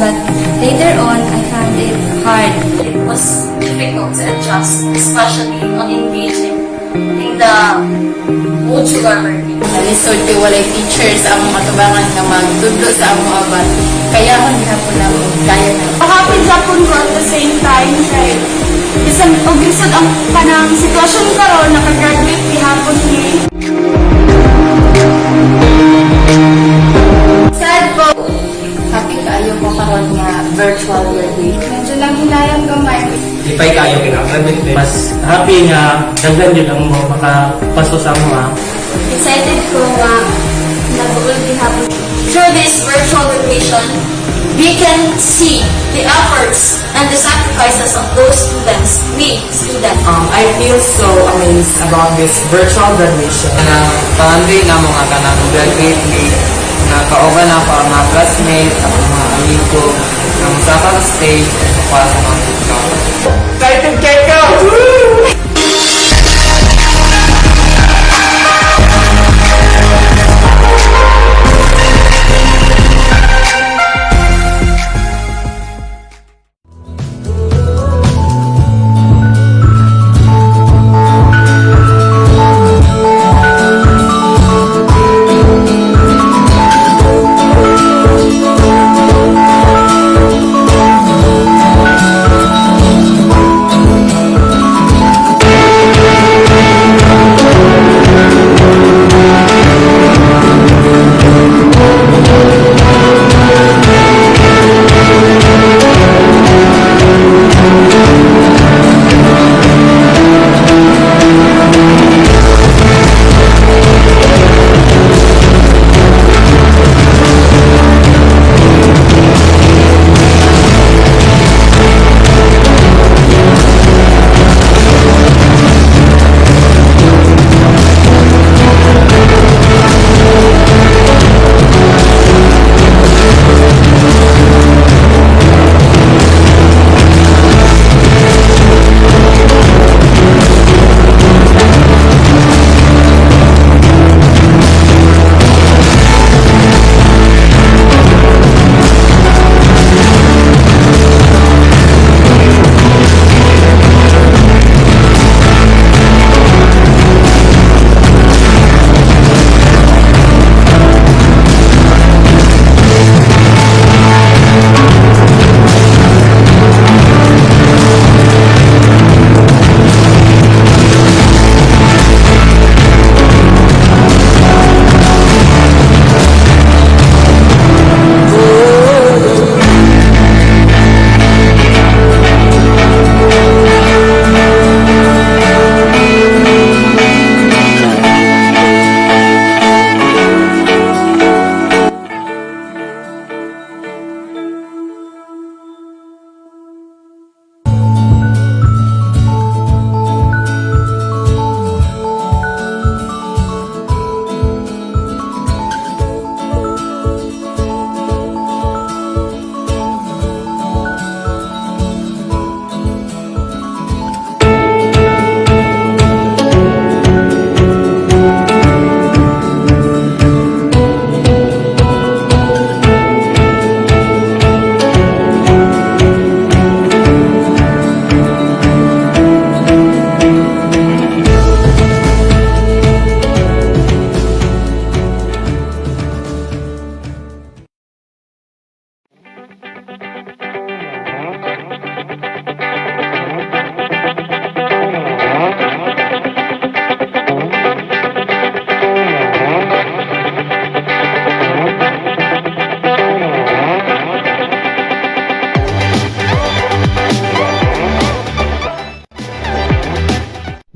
but later on, I found it hard. It was difficult to adjust, especially on engaging in the modular learning. Nalisod ko walay teachers ang matubangan nga magtudlo sa among abat. Kaya ako gihapon na kaya na. Makapit Japon ko at the same time kay bisan og lisod ang kanang sitwasyon karon naka-graduate gihapon ni. Sad po. Happy kaayo ko karon nga virtual learning. Medyo lang hinayang gamay. Ipay kayo kinakalimit. Mas happy nga daghan yun ang makapaso sa mga. Excited ko nga nabuol gihapon. Through this virtual education, we can see the efforts and the sacrifices of those students, we students. I feel so amazed about this virtual graduation. Pandi na mga kanang graduate ni na kauban na pa mga classmates at mga amigo ng sakang stage para sa mga ikaw. Excited kayo!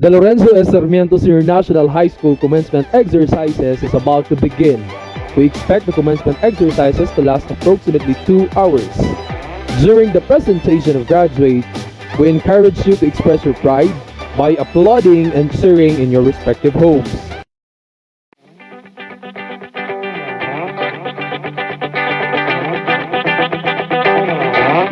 The Lorenzo S. Sarmiento Senior National High School commencement exercises is about to begin. We expect the commencement exercises to last approximately 2 hours. During the presentation of graduates, we encourage you to express your pride by applauding and cheering in your respective homes.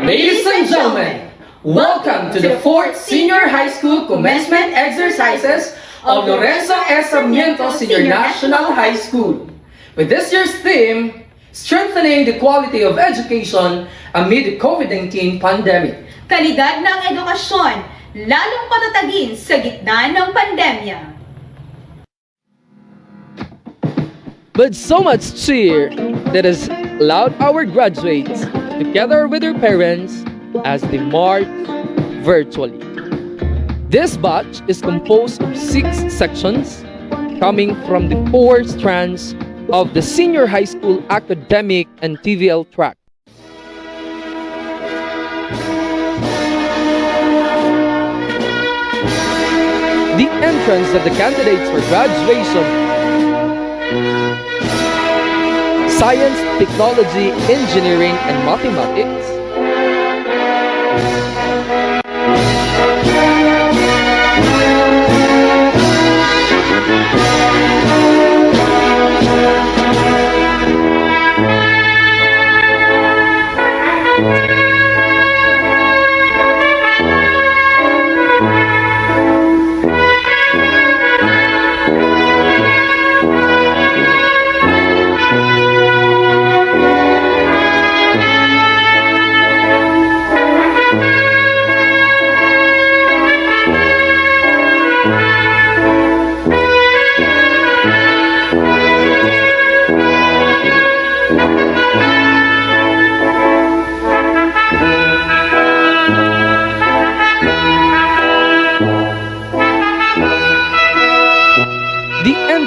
Ladies and gentlemen, welcome to the 4th Senior High School Commencement Exercises of Lorenzo S. Sarmiento Senior National High School. With this year's theme, Strengthening the Quality of Education Amid the COVID-19 Pandemic. Kalidad ng edukasyon, lalong patatagin sa gitna ng pandemya. With so much cheer that has allowed our graduates, together with their parents, as they march virtually. This batch is composed of 6 sections coming from the 4 strands of the Senior High School Academic and TVL track. The entrance of the candidates for graduation: Science, Technology, Engineering, and Mathematics.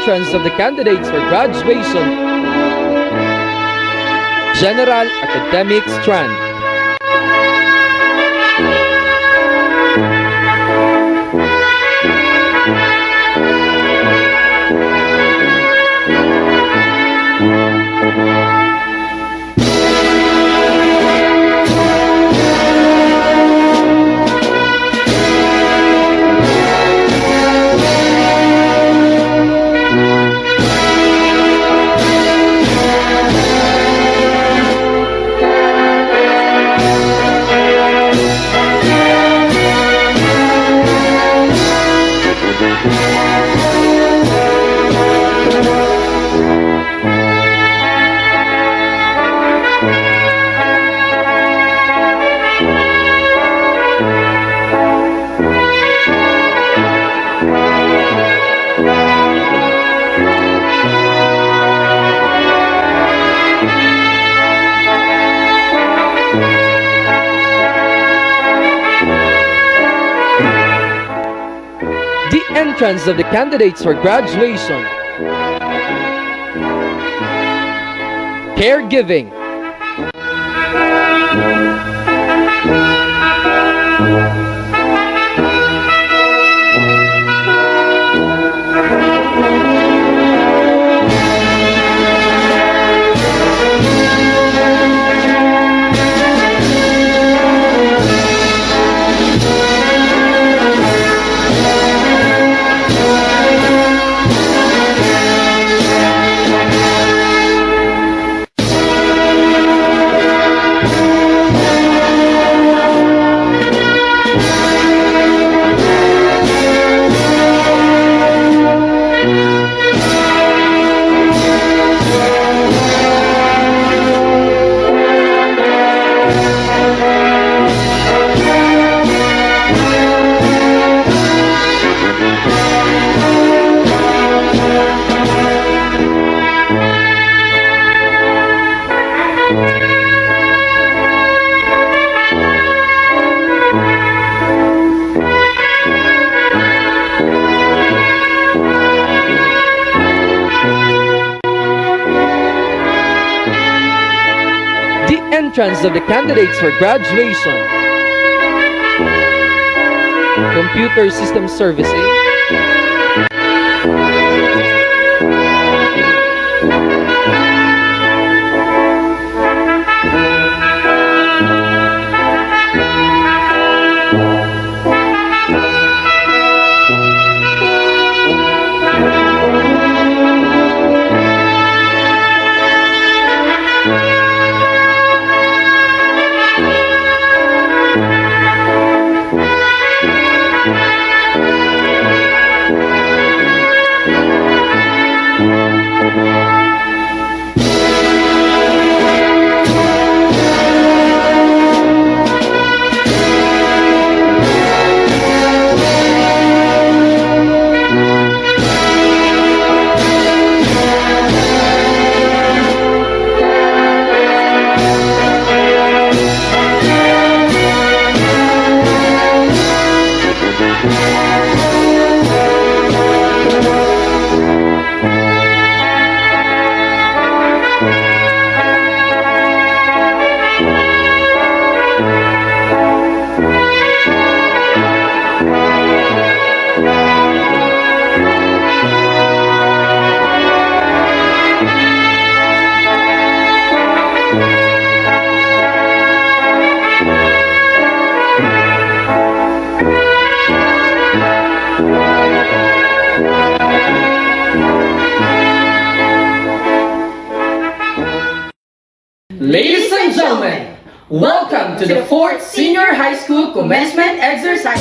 Entrance of the candidates for graduation: General Academic Strand. Entrance of the candidates for graduation: Caregiving. Entrance of the candidates for graduation: Computer System Servicing. Ladies and gentlemen, welcome to the 4th Senior High School Commencement Exercise.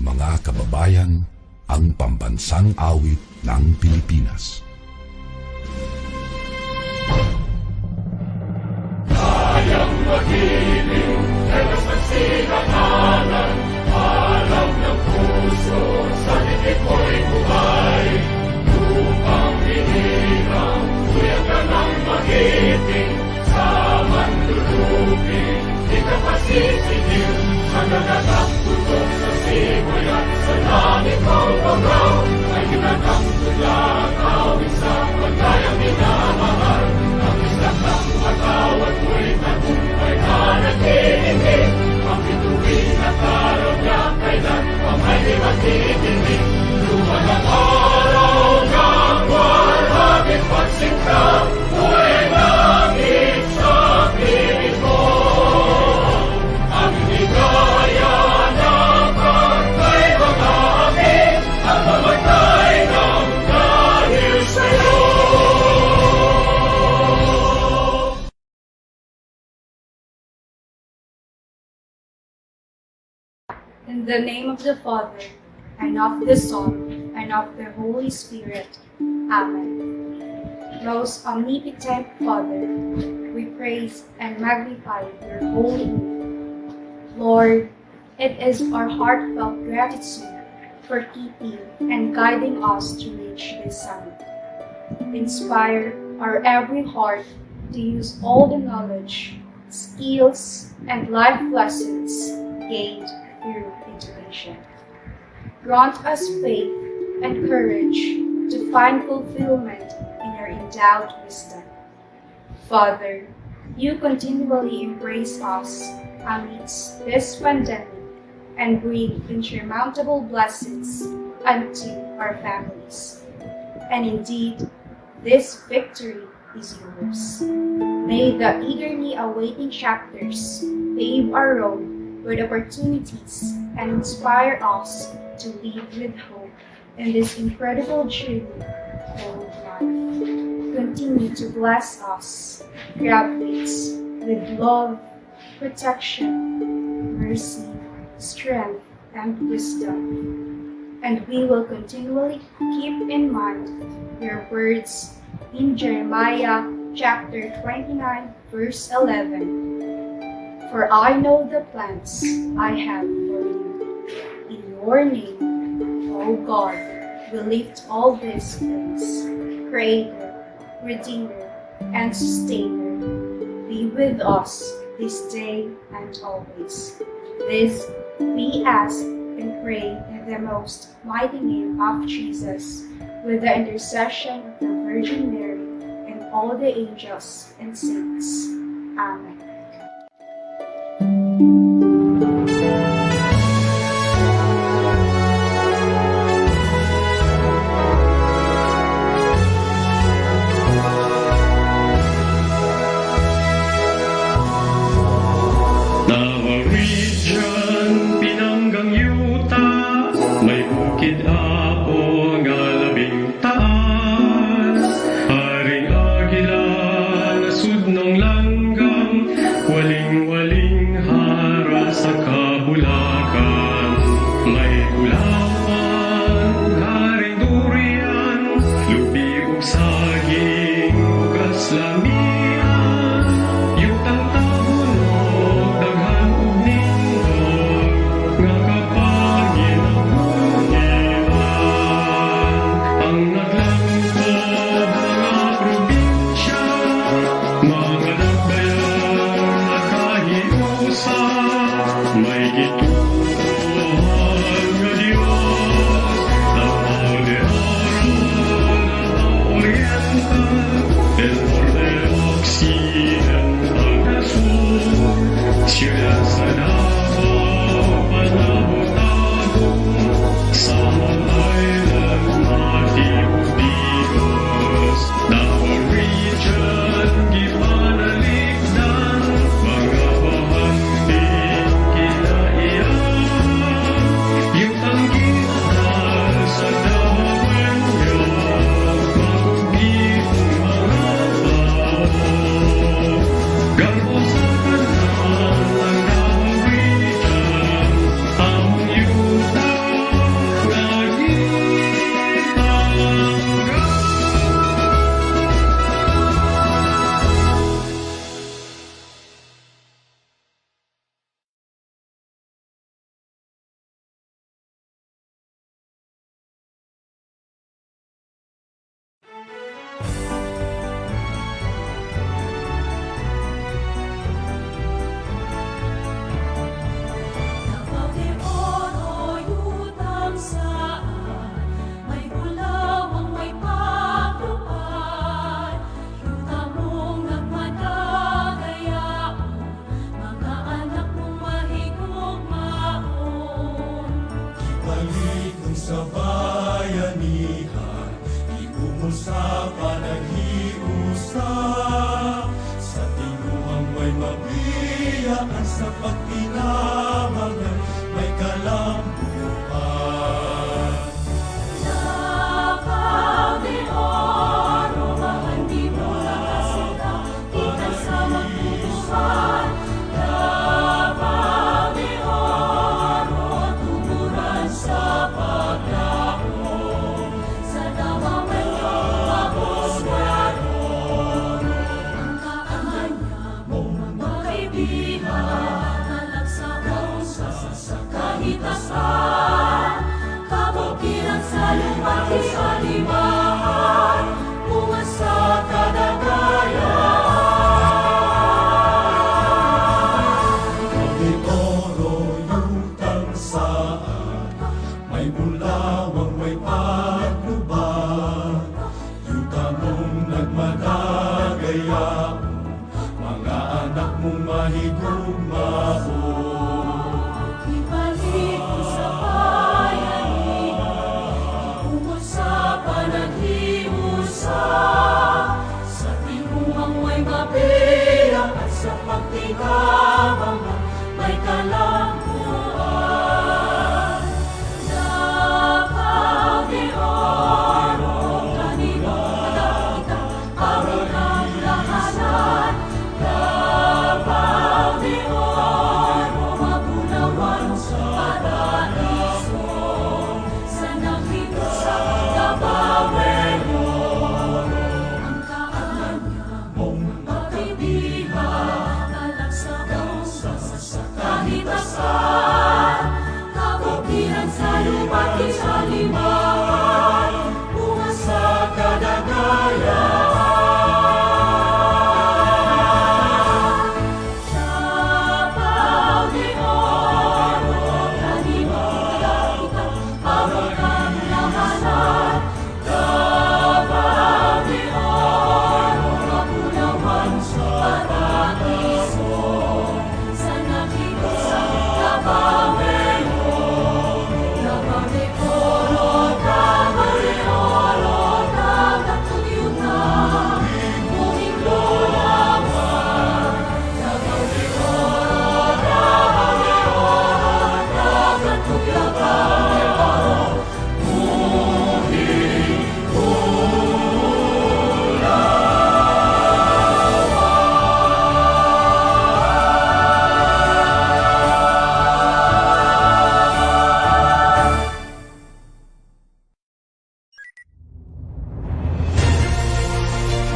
Mga kababayan, ang pambansang awit ng Pilipinas. In the name of the Father, and of the Son, and of the Holy Spirit. Amen. Most omnipotent Father, we praise and magnify your holy name. Lord, it is our heartfelt gratitude for keeping and guiding us to reach this summit. Inspire our every heart to use all the knowledge, skills, and life lessons gained through education. Grant us faith and courage to find fulfillment in your endowed wisdom. Father, you continually embrace us amidst this pandemic and bring insurmountable blessings unto our families. And indeed, this victory is yours. May the eagerly awaiting chapters pave our road with opportunities and inspire us to live with hope in this incredible journey called life. Continue to bless us, graduates, with love, protection, mercy, strength, and wisdom. And we will continually keep in mind your words in Jeremiah chapter 29, verse 11. For I know the plans I have for you. In your name, O God, we lift all these things. Creator, Redeemer, and Sustainer, be with us this day and always. This we ask and pray in the most mighty name of Jesus, with the intercession of the Virgin Mary and all the angels and saints. Amen. Norwegian, pinanggang yuta, may bukid ako nga labing taas. Haring agila na sudnong langgam, waling-waling hara sa kabulakan. May ulawan, haring durian, lubi ug saging, ug aslamian. Yutang tabunog, daghan ug may gituhan nga Diyos na Aldearon na Oriental del Norte Occidental na Sur Ciudad sa Davao panabot-abot sa Island Matibigos Davao Region gipanaligdan mga bahanding kinaiyan yung tanggitan sa Davaoenyo magugitong mga tao garbo sa kanan ang Davao Region among yuta Davao de Oro, yutang saan, may bulawang may pagtupad. Yuta mong nagmadagayaon, mga anak mong mahigugmaon. Balik sa bayanihan, iumol sa panaghiusa. Sa tinuhang may mabiyaan sa pagtinabangan, may kalambuhan. Davao de Oro, mahandi mo lang kasita, kita sa magtutuhan. Davao de Oro, tuburan sa paglaon. Sa Davaoenyo, mabusgaron. Ang kaanya mong mga kaibigan, nalagsaon sa kahitasan. Kabukiran sa lumaki sa limahan, bunga sa kadagayan. Di oro yutang saan, may bulawang may patnuban. Yuta mong nagmadagayaon, mga anak mong mahigugmaon. Ibalik mo sa bayanihan, umol sa panaghiusa. Sa tinuhang may mabiyaan sa pagtinabangan, may kalambuan. Davao de Oro, kanino madakita, aming kamlahanan. Davao de Oro, magunawan sa paraiso. Sa nakita sa Davaoenyo, ang kaanya mong mga kaibigan, nalagsaon sa kahitasan. Kabukiran sa lumaki sa limahan, bunga sa kadagayan. Davao de Oro, kanino madakita, aming kamlahanan. Davao de Oro, magunawan sa paraiso. Sa nakita sa Davaoenyo, Davao de Oro, Davao de Oro, dagat muling lulawan. Davao de Oro, Davao de Oro, dagat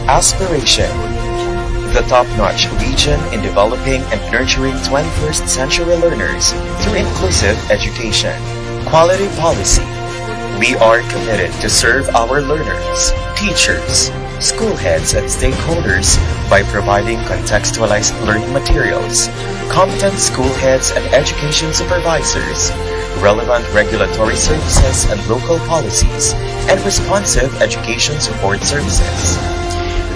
Aspiration, the top-notch region in developing and nurturing 21st century learners through inclusive education. Quality policy. We are committed to serve our learners, teachers, school heads and stakeholders by providing contextualized learning materials, competent school heads and education supervisors, relevant regulatory services and local policies, and responsive education support services.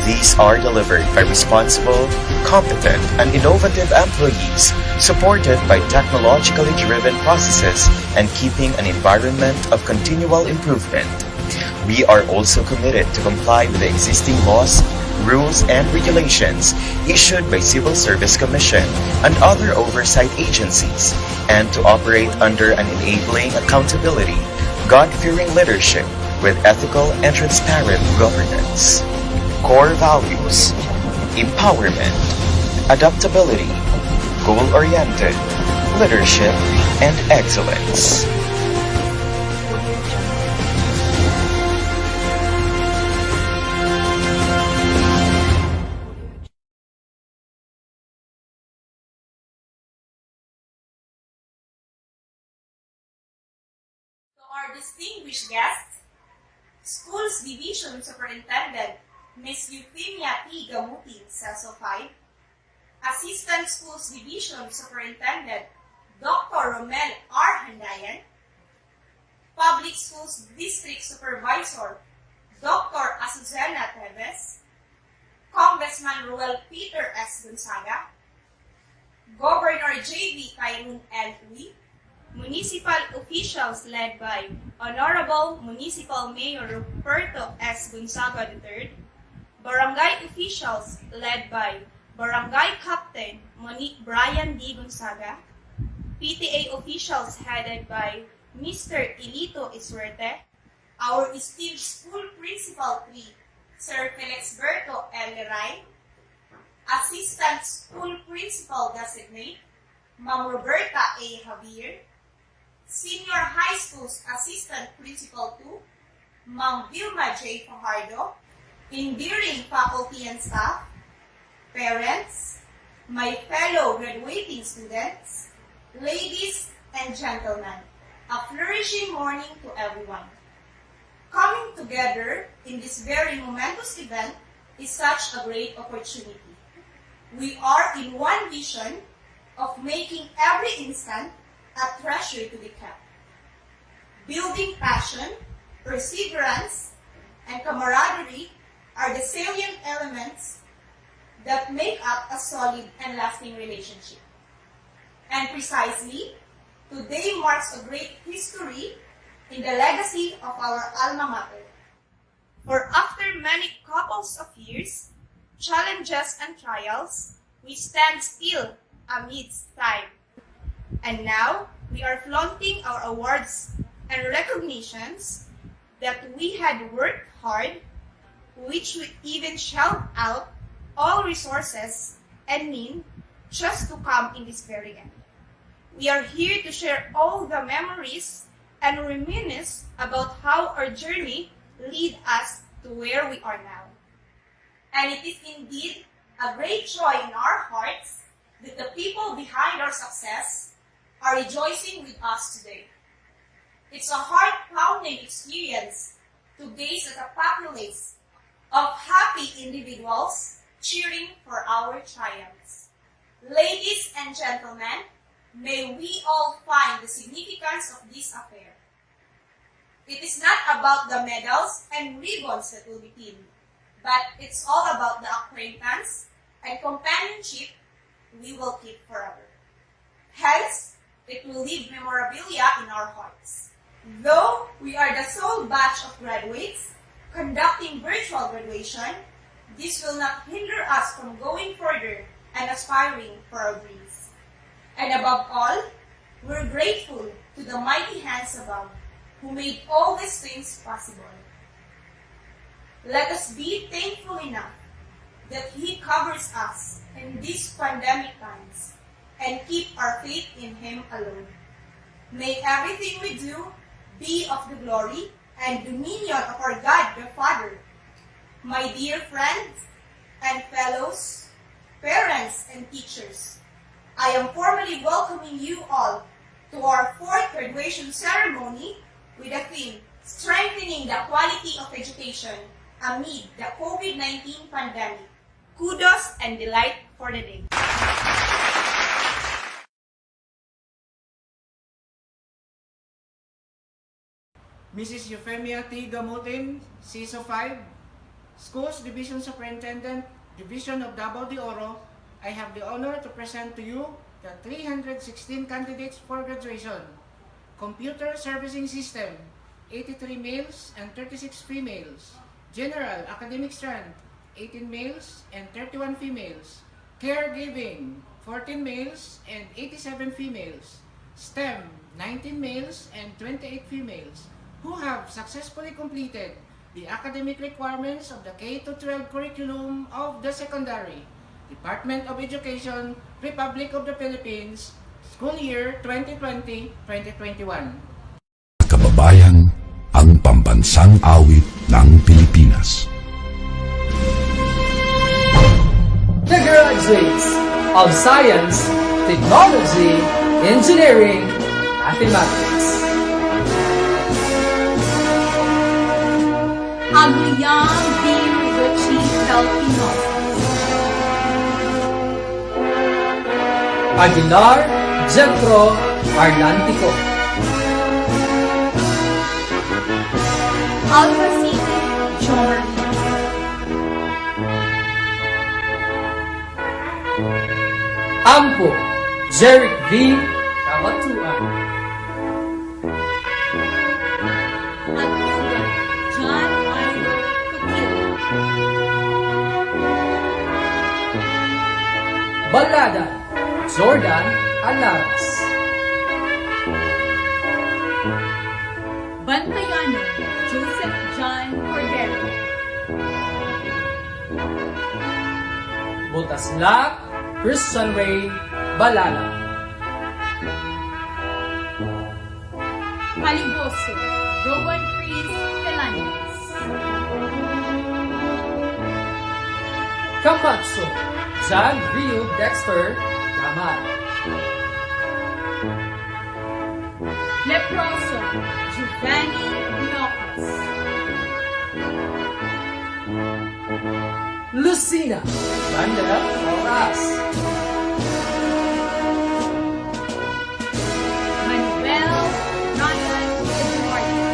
These are delivered by responsible, competent, and innovative employees supported by technologically driven processes and keeping an environment of continual improvement. We are also committed to comply with the existing laws, rules, and regulations issued by Civil Service Commission and other oversight agencies, and to operate under an enabling accountability, God-fearing leadership with ethical and transparent governance. Core values: empowerment, adaptability, goal-oriented, leadership, and excellence. To our distinguished guests, Schools Division Superintendent Ms. Euphemia T. Gamuti, CESO 5, Assistant Schools Division Superintendent Dr. Romel R. Handayan, Public Schools District Supervisor Dr. Azucena Teves, Congressman Ruel Peter S. Gonzaga, Governor J.B. Tyrone L. Uy, municipal officials led by Honorable Municipal Mayor Ruperto S. Gonzaga III, barangay officials led by Barangay Captain Monique Brian D. Gonzaga, PTA officials headed by Mr. Ilito Isuerte, our esteemed school principal 3, Sir Felixberto L. Leray, Assistant School Principal Designate, Ma'am Roberta A. Javier, Senior High School's Assistant Principal 2, Ma'am Vilma J. Fajardo, endearing faculty and staff, parents, my fellow graduating students, ladies and gentlemen, a flourishing morning to everyone. Coming together in this very momentous event is such a great opportunity. We are in one vision of making every instant a treasure to be kept. Building passion, perseverance, and camaraderie are the salient elements that make up a solid and lasting relationship. And precisely, today marks a great history in the legacy of our alma mater. For after many couples of years, challenges and trials, we stand still amidst time. And now, we are flaunting our awards and recognitions that we had worked hard, which we even shelled out all resources and means just to come in this very end. We are here to share all the memories and reminisce about how our journey led us to where we are now. And it is indeed a great joy in our hearts that the people behind our success are rejoicing with us today. It's a heart-pounding experience to gaze at a populace of happy individuals cheering for our triumphs. Ladies and gentlemen, may we all find the significance of this affair. It is not about the medals and ribbons that will be pinned, but it's all about the acquaintance and companionship we will keep forever. Hence, it will leave memorabilia in our hearts. Though we are the sole batch of graduates conducting virtual graduation, this will not hinder us from going further and aspiring for our dreams. And above all, we're grateful to the mighty hands above who made all these things possible. Let us be thankful enough that He covers us in these pandemic times and keep our faith in Him alone. May everything we do be of the glory and dominion of our God the Father. My dear friends and fellows, parents and teachers, I am formally welcoming you all to our 4th graduation ceremony with the theme, Strengthening the Quality of Education amid the COVID-19 pandemic. Kudos and delight for the day. Mrs. Euphemia T. Gamutin, CISO 5, Schools Division Superintendent, Division of Davao de Oro, I have the honor to present to you the 316 candidates for graduation. Computer Servicing System, 83 males and 36 females. General Academic Strand, 18 males and 31 females. Caregiving, 14 males and 87 females. STEM, 19 males and 28 females, who have successfully completed the academic requirements of the K-12 curriculum of the secondary, Department of Education, Republic of the Philippines, school year 2020-2021. Kababayan, ang pambansang awit ng Pilipinas. The graduates of Science, Technology, Engineering, Mathematics. Aguyang Dean Richie Pelpinosa. Aguilar Jethro Arlantico. Albacete Jomar. Ampo Jeric V. Kamatuan. Aguga John Ivor Kukil. Balada Jordan Alaras. Bantayano Joseph John Cordero. Butaslak Christian Ray Balala. Caliboso Rowan Chris Pelanes. Camacho John Rio Dexter Gamal. Leproso Giovanni Lopez. Lucina Sandra Oras. Manuel Ryan Eduardo.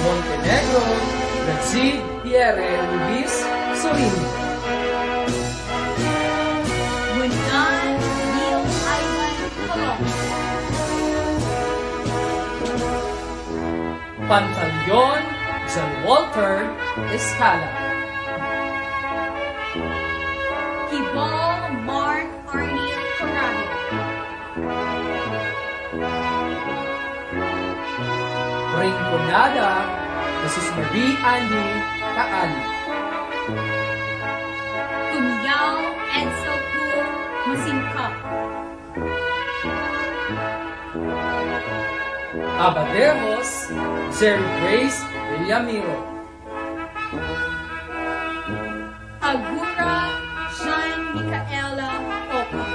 Montenegro Rachid Pierre Luis Sorini. Munan Neil Ivan Colón. Pantaleon John Walter Escala. Kibol Mark Arniel Corrado. Rinconada Jesus Marie Andy Kaali. Tumiyaw Edsel Pool Masingkap. Abaderos Jerry Grace Villamiro. Agura Jean Micaela Ocon.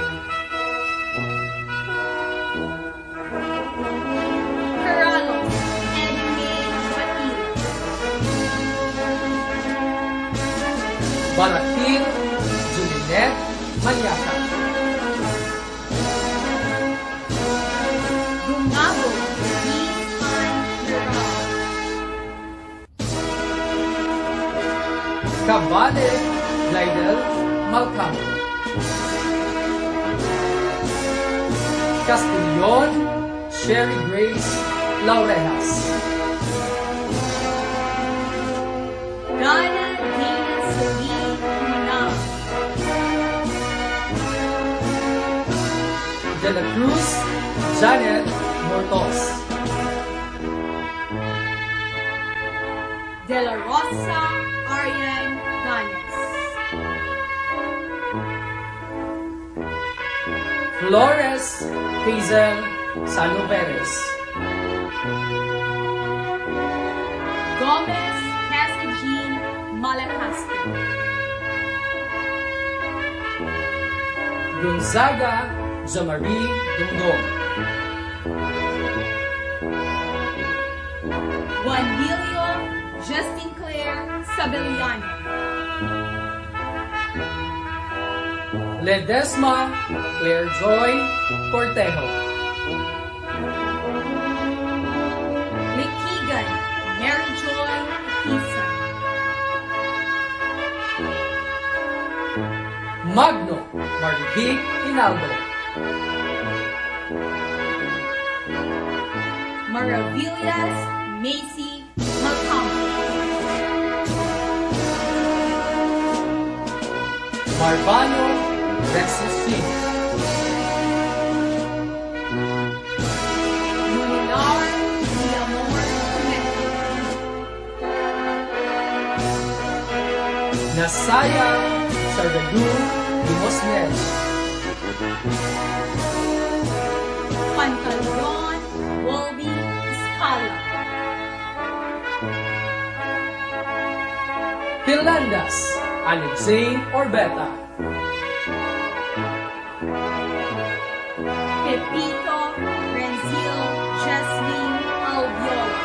Carlos Edme Matila. Barakin Juliette Manyaka. Gungabo Nisman Dural. Cabale Glidel Malcamo. Castillon Sherry Grace Laurejas. Dana Dina Celine Manal. De la Cruz Janet Mortos. De la Rosa Arian Danes. Flores Hazel Sanoveres. Gomez Cassagine Malacasco. Gonzaga Jamari Dungdong. Virgilio Justin Claire Sabelliano. Ledesma Claire Joy Cortejo. Likigan Mary Joy Isan. Magno Marvic Hinaldo. Maravillas Macy Malcombe. Marvano Rexus Singh. Munilar Niamor Tumete. Nasaya Sargadu Dimosnel. Pantaleon Wolby Scala. Pilandas Alexei Orbeta. Pepito Renzil Jasmine Alviola.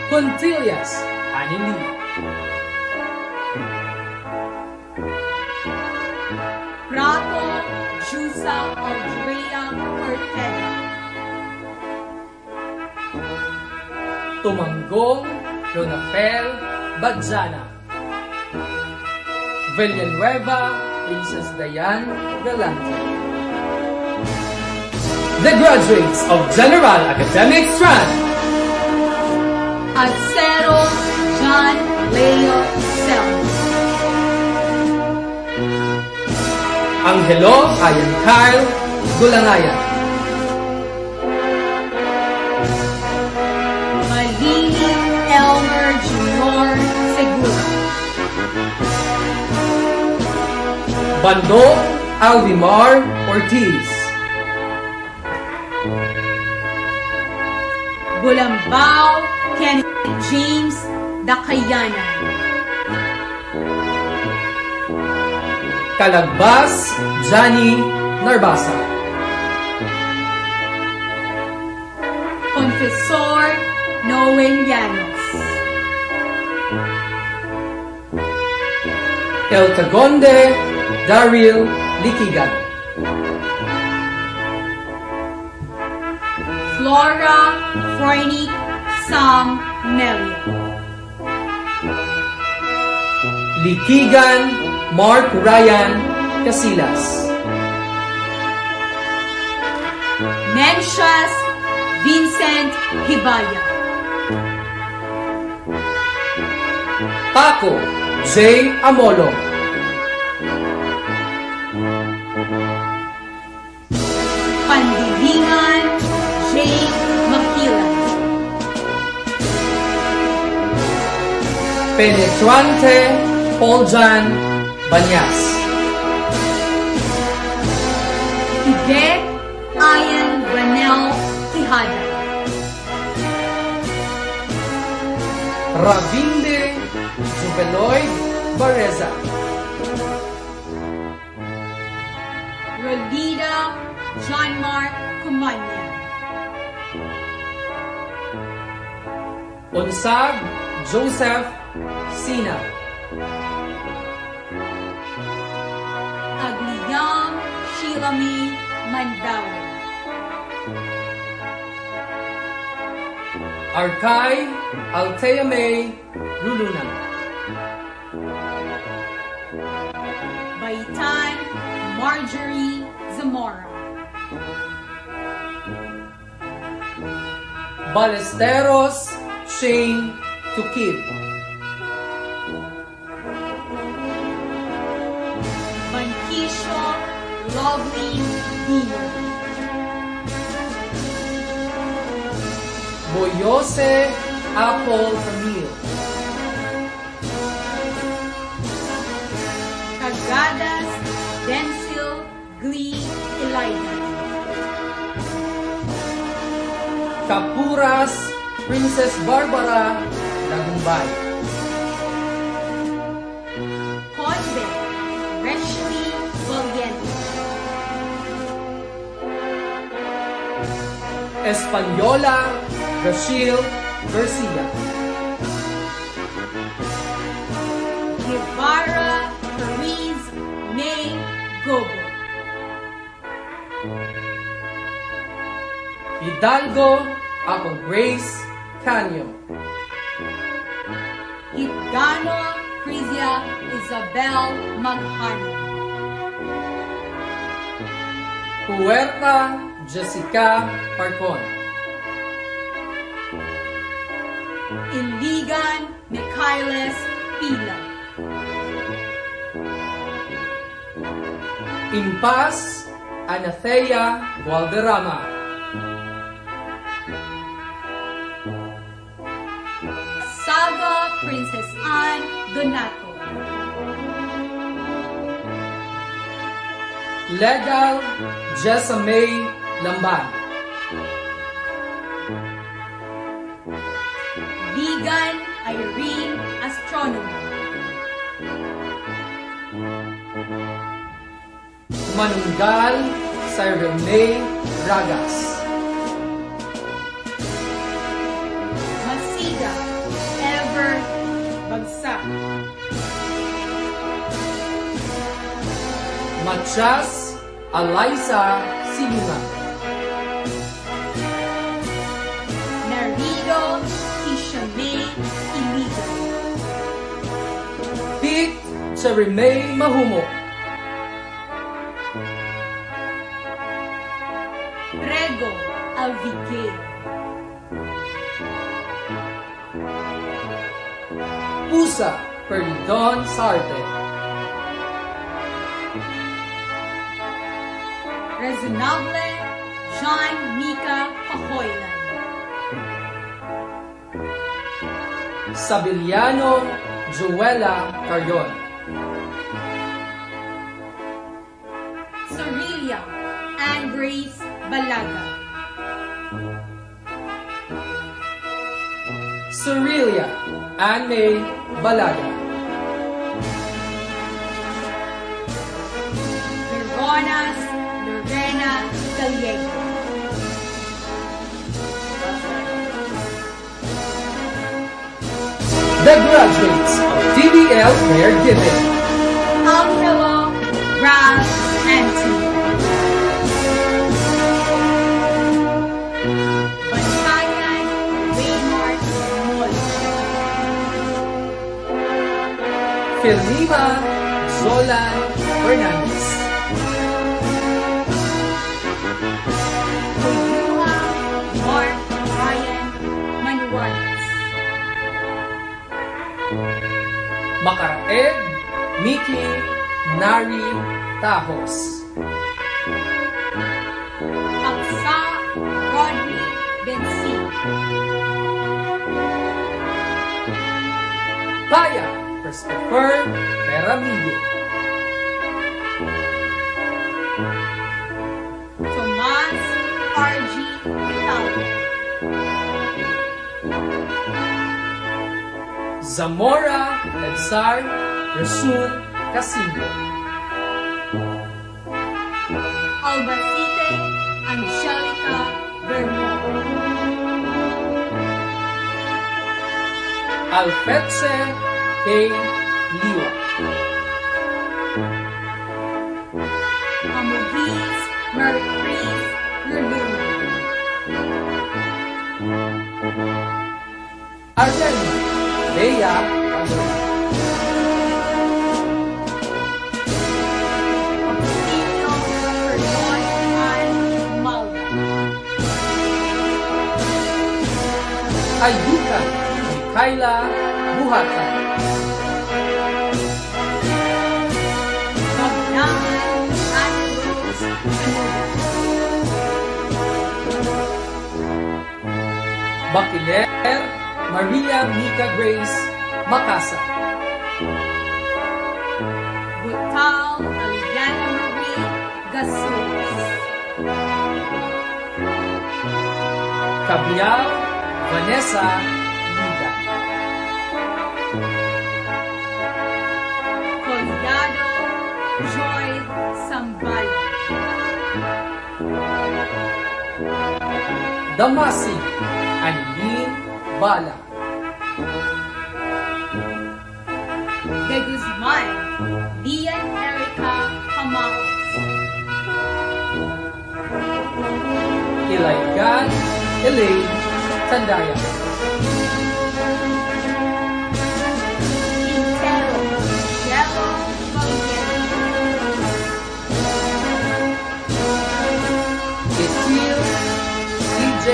Contillas Anili. Prato Jusa Aldrea Ortega. Tumanggong Ronafel Badzana. Villanueva Princess Diane Galante. The graduates of General Academic Strand. Acero John Leo Selma. Angelo Ayan Kyle Gulangayan. Malini Elmer Junior Segura. Bando Alvimar Ortiz. Bulambao Kenneth James Dakayanan. Calagbas Johnny Narbasa. Confessor Noel Llanos. El Tagonde Daryl Likigan. Flora Freinic Sam Melia. Likigan Mark Ryan Casillas. Mencias Vincent Hibaya. Paco J. Amolo. Pandilingan J. Makilan. Penetrante Pauljan Banyas. Hidek Ayan Vanel Quijada. Ravinde Juveloy Bareza. Rolida John Mark Kumanya. Unsag Joseph Sina. Agliyang Shilami Mandawi. Arkay Althea May Luluna. Baitan Marjorie Zamora. Ballesteros Shane Tukib. Banquisho Lovely Dino. Boyose Apple Camille. Cagadas Densil Glee Elida. Kapuras Princess Barbara Dagumbay. Conde Reshley Valiente. Española Rachel Garcia. Guevara Therese May Gobo. Hidalgo Ako Grace Canyo. Hidgano Crizia Isabel Maghano. Huerta Jessica Parcon. Iligan Michaelis Pila. Impas Anathea Valderrama. Saga Princess Anne Donato. Legal Jessa May Lamban. Vegan Irene Astronomer. Manunggal Cyrene Ragas. Masiga Ever Bagsak. Machas Eliza Silima. Narido Kishame Iliga. Pete Cherime Mahumo. Rego Alviguel. Pusa Perdon Sarte. Resonable John Mika Pahoylan. Sabiliano Joella Carrion. Sorelia Anne Grace Balaga. Sorelia Anne May Balaga. Veronas Lorena Gallego. The graduates of TBL Caregiving. Angelo Ralph Anthony. Bantayan Raymart Moll. Firmima Zola Fernandez. Oyuha Mark Ryan Manuales. Makaraeg Miki Nari Tajos. Aksa Rodney Bensi. Paya Christopher Peramide. Tomas R.G. Hidalgo. Zamora Edsar Rasul Casimbo. Albacete Angelica Bermond. Alfetse K. Liwa. Amugis Mary Chris Ruluna. Arlene Bea Padilla. Auxilio Fernon Ann Malda. Ayuka Micaela Buhatan. Magdangan Anne Rose Sanuda. Bakiler Maria Mika Grace Macasa. Butal Aliana Marie Gasulis. Cabiao Vanessa Liga. Collado Joy Sambal. Damasig Anlin Bala. De Guzman, Dian Erica Camacos. Ilaygan Elaine Tandaya. Quintero, Yellow Valiente. Etil DJ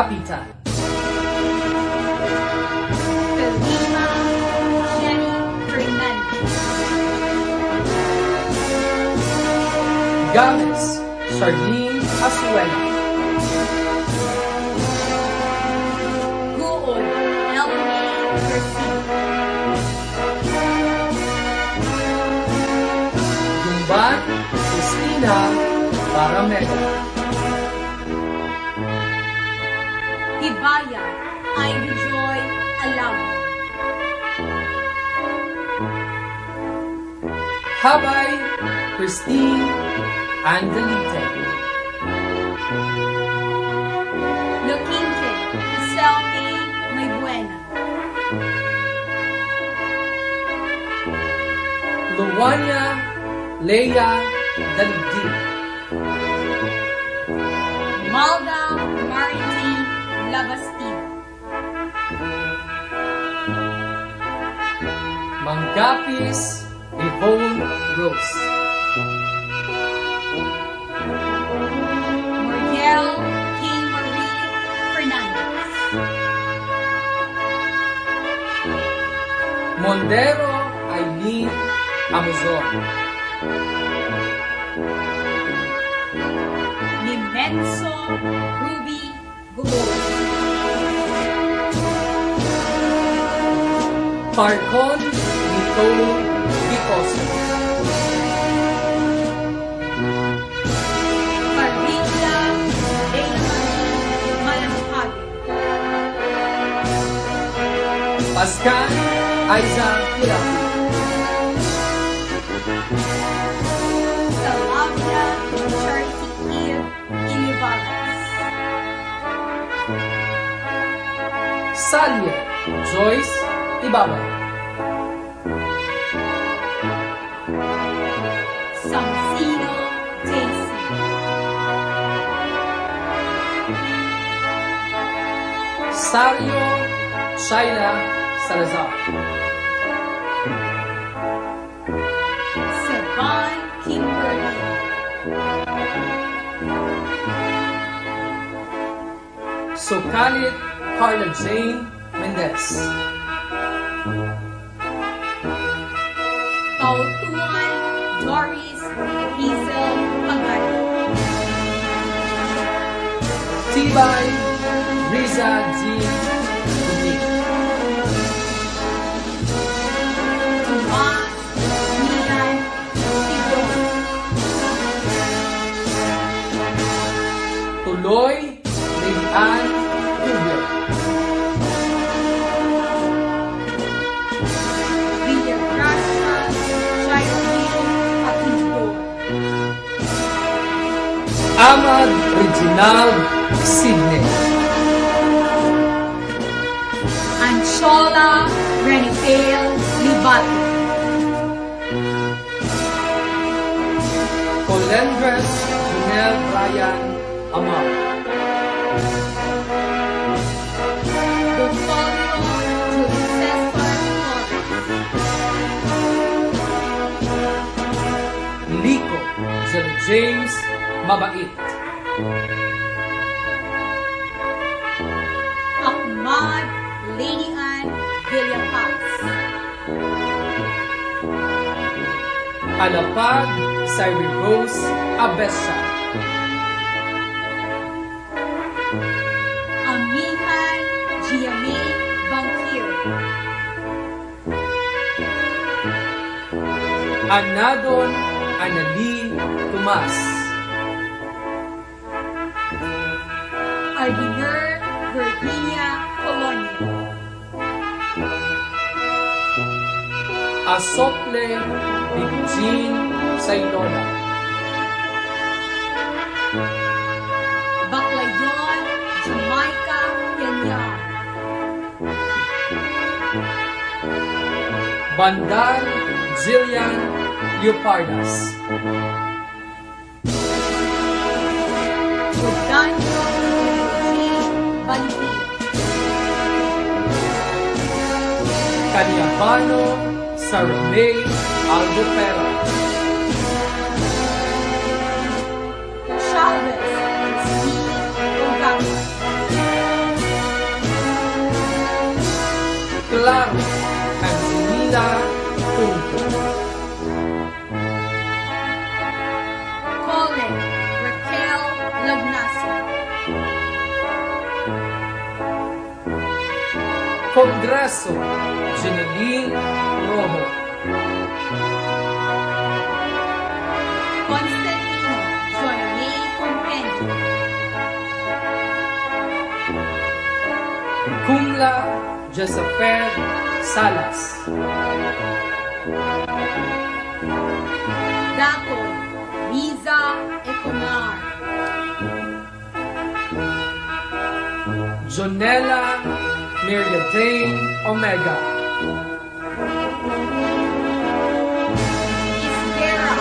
Apitan. Felima, Jenny Fernandez. Games Charlene Asuela. Guol, Elmi Garcia. Gumban Christina Parameda. Hibaya, Ivy Joy Alam. Habay Christine Angelite. Loquinte, Iselmi Muy Buena. Luwania Leia Daligdi. Malda Maritime Labastida. Manggapis Yvonne Rose. Muriel King Marie Fernandez. Mondero Aileen Amazon. Nimenso Ruby Gulor. Parcon Nicole Picoso. Parvilla Leila Malamhagi. Pascal Aiza Pirapi. Salavia Charity Eve Ilivaras. Salye Joyce Ibaba. Samsino Daisy. Sario Shaila Salazar. Sevan Kimberly. Sokalit Carla Jane Mendez. Tautuan Doris Hazel Pagani. Tibay Riza G. Gudi. Tomas Milan Tidon. Tuloy Lilian Tubler. Villagracia Shailene Paquindor. Amad Reginald Sidney. Anchola Renifel Libato. Colendres Junel Ryan Amar. Dotorio Joseph Flores. Lico Sir James Mabait. Ahmad Lady Ann Villapaz. Alapag Cyril Rose Abesa. Amihan Giame Bangkir. Anadon Anali Tomas. Ardiner Virginia Colonia. Asople Eugene Sainola. Bandan Jillian Leopardas. Jordanio Eugene Banti. Caniabano Saramay Albopera. Chavez Steve Ogama. Claro Angelina Punto. Colin Raquel Lagnaso. Congreso Jeneline Rojo. Constantino Johnny Compendio. Kumla Josephed Salas. Dato Riza Econar. Jonella Miriam Omega. Isguera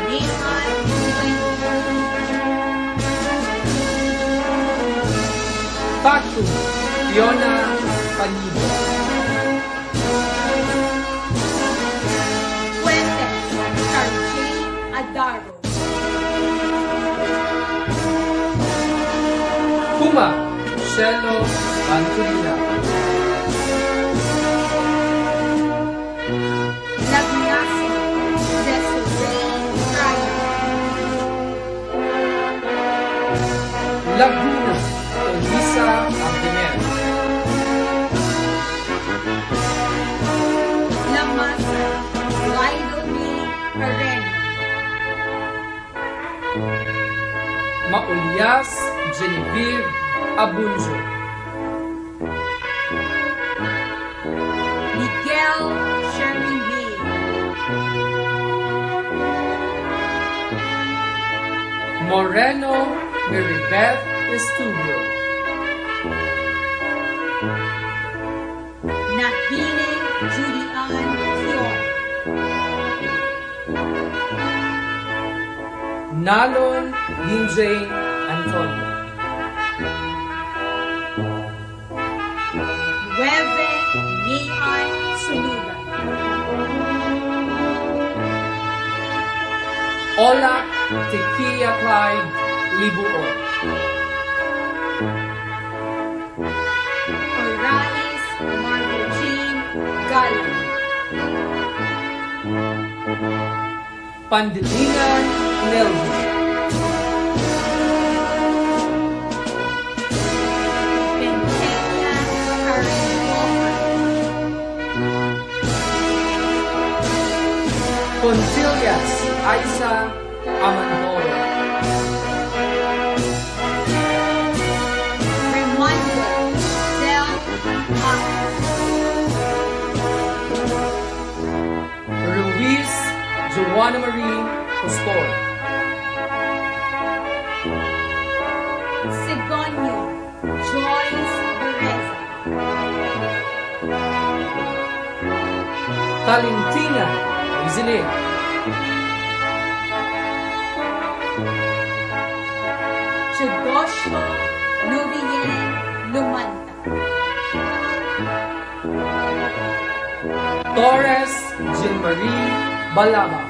Nathan Patu Fiona Panibo. Fuentes Carjay Adaro. Kuma Shelo Antolina. Lagnaso Desiree Ryan. Laguna Elisa Abdiner. Lamasa Lido B. Karen. Maulias Genevieve Abunjo. Miguel Sherry May. Moreno Maribeth Estudio. Nahine Judy Ann Fior. Nalon Linjay Antonio. Weve Mayan Sulugan. Ola Tequila Clyde Libuon. Orais Marco Jean Galan. Pandilingan Nelvi. Pentenia Karen Walker. Pontillas Aiza Amandoro. Raimundo Del Acos. Ruiz Joanna Marie Pastor. Sigonio Joyce Bereza. Talintina Izilin. Chudosho Nuvien Lumanta. Torres Jean Marie Balaba.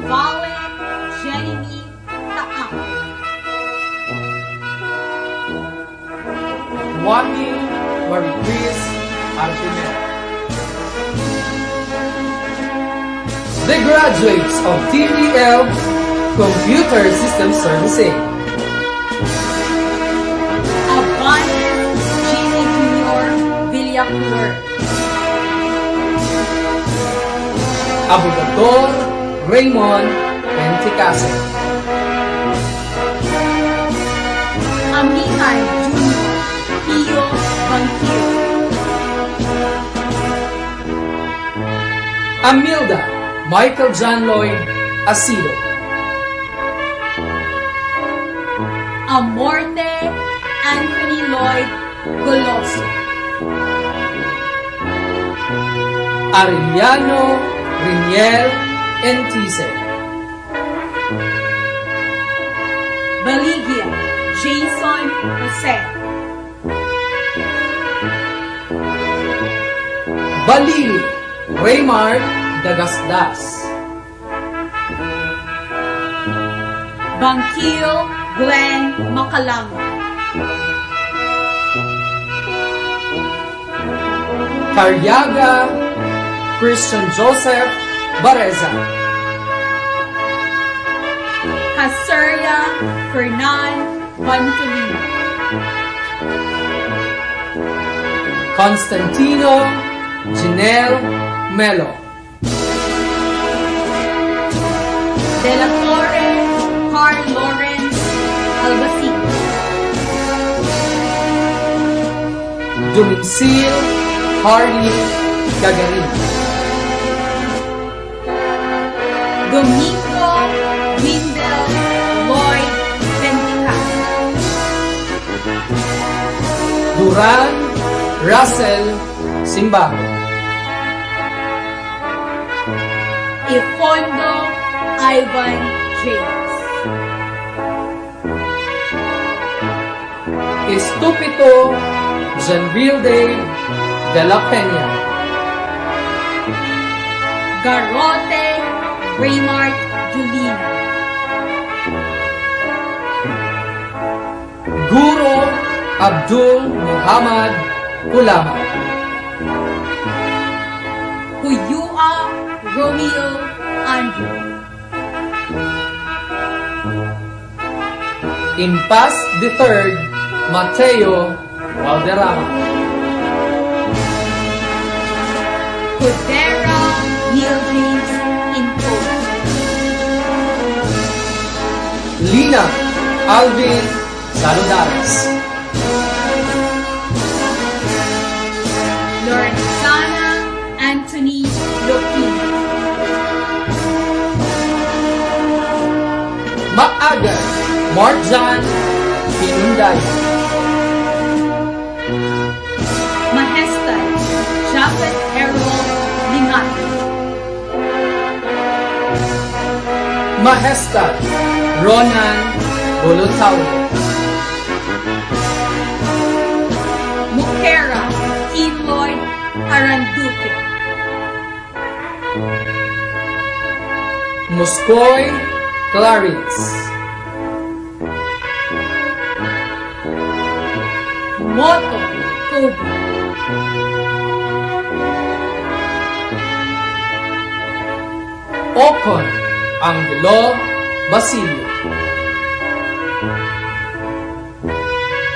Valen Jenny Taako. Wami Marie Chris Artimer. The graduates of TVL Computer System Servicing. Abanes Jimmy Jr. Villapur. Abogador Raymond Penticase. Amihan Jr. Pio Banquio. Amilda Michael John Lloyd Asido. Amorte Anthony Lloyd Goloso. Arellano Riniel Entice. Baligia, Jason Jose. Balili Raymar Dagasdas. Bangkil, Glenn Makalang. Caryaga Christian Joseph Bareza. Casaria Fernan Bantolino. Constantino Janelle Melo. De la Torre Carl Lawrence Albacete. Duminsil Harley Gagarin. Domingo Windel Lloyd Venticas. Duran Russell Simbago. Ifondo Ivan James. Estupito Janvilde de la Peña. Garrote Raymart Julina. Guro Abdul Muhammad Kulama. Huyua Romeo Andrew. Impas III Mateo Valderrama. Cordera Neil James Info. Lina Alvin Saludares. Lorenzana Anthony Lopin. Maaga Marjan Pinunday. Mahesta Japhet Errol Lingat. Mahesta Ronan Bolotaulo. Mukera T. Lloyd Aranduque. Muscoy Clarence. Moto Kobe. Ocon Angelo Basilio.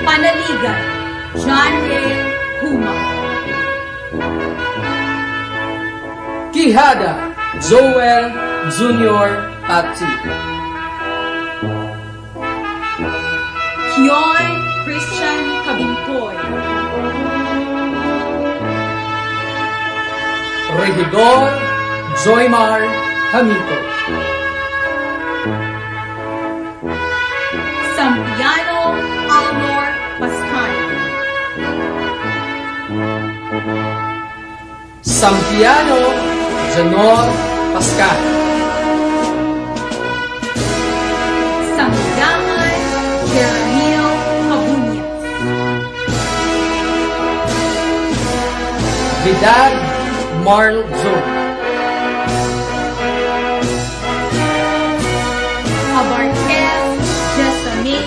Panaligan John Ray Huma. Quijada Joel Jr. Ati. Kion Christian Cabintoy. Regidor Joymar Hamito. Sampiano Almor Pascan. Sampiano Janor Pascal. Sampiangan Jeremio Cabuñas. Vidal Marl Zone. Abarquez Jesame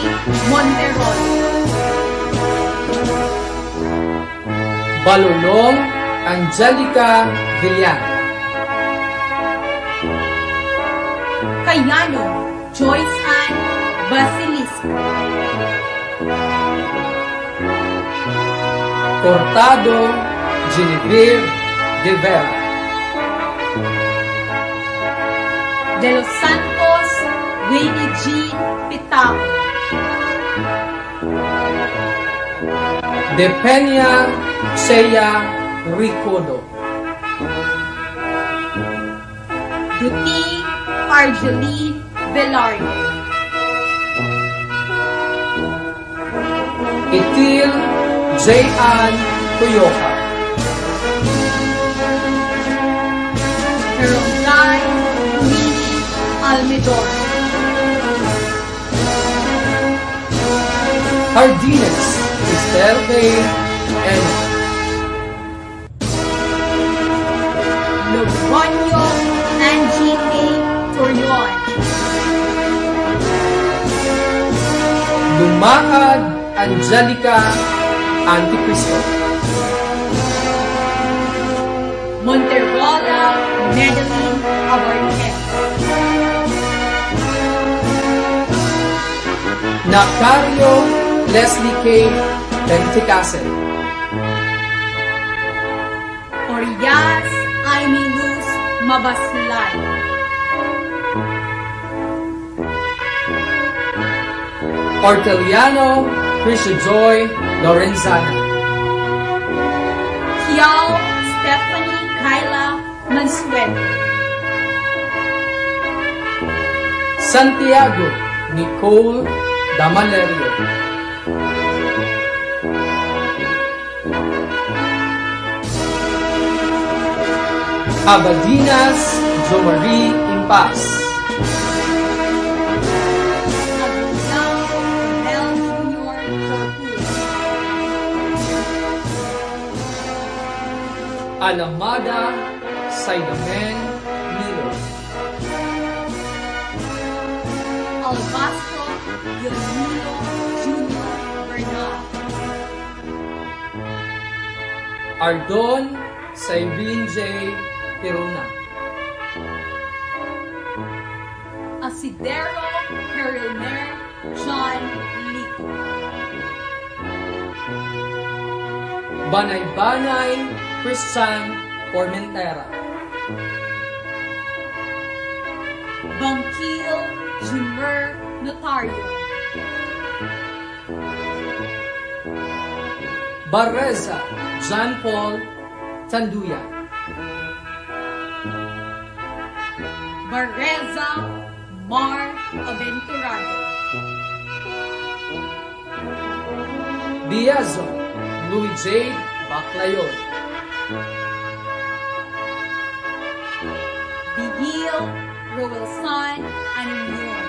Monterol. Balulong Angelica Villan. Cayano Joyce Ann Basilisco. Cortado Genevieve de Vera. De los Santos Winnie G. Pitao. De Peña Seya Ricodo. Duty Argeline Velarde. Itil J.Ann Tuyoka. Medor, Hardines, Cristel K. and Logroño Angie A. Torion, Lumakad Angelica Anticristo, Monterola Madeline Abarquez, Nacario Leslie K. Penticasel, Orias Aimee Luz Mabaslay, Orteliano Krisha Joy Lorenzana, Kiao Stephanie Kyla Mansueto, Santiago Nicole Damalerio, Abadinas Jomari Impas, Aguilar Cornel Jr. Corpus, Alamada Saidamen Milo, Albastro Yonilo Jr. Bernal, Ardon Cyrene J. Piruna, Asidero Perilmer John Lito, Banay-Banay Christian Formentera, Bangkil Jumer Notario, Barreza John Paul Tanduya, Barreza Mar Aventurado, Biazo Louis J. Baclayon, Bigil Roelson Anunyon,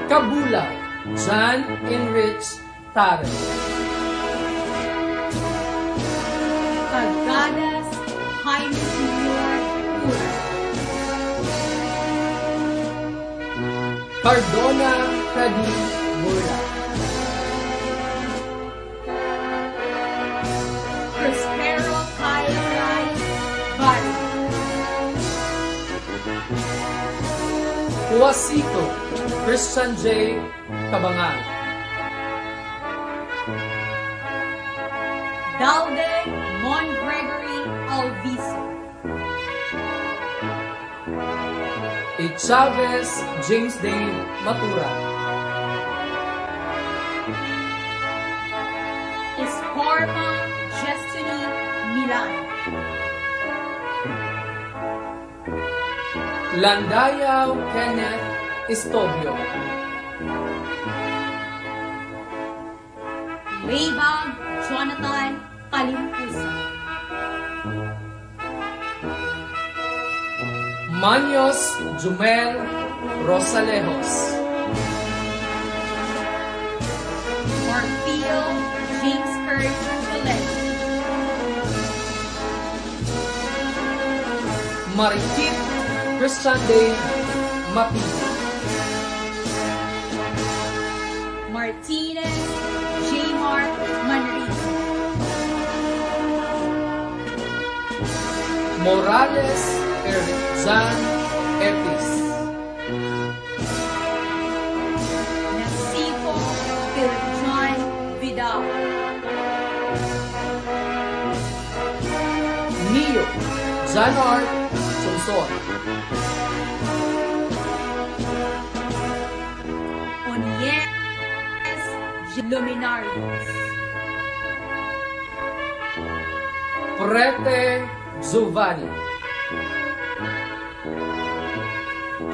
Kabula John Enrich Tare, Cagadas Jaime Jr. Pura, Cardona Freddy Burla, Prospero Kyle Rice Bari, Huasito Christian J. Cabangan, Dalde Mon Gregory Alviso, A. Chavez James Dave Matura, Esparma Destiny Milan, Landayaw Kenneth Estobio, Leibag Jonathan Kalimpusa, Manios Jumel Rosalejos, Marfil James Kurt Valente, Marikit Christian Day Mapito, Martinez J. Mark Manrique, Morales Eric Jan Etis, Nasipo Philip John Vidal, Neo Janor Sonson, Onies Luminarios, Prete Giovanni,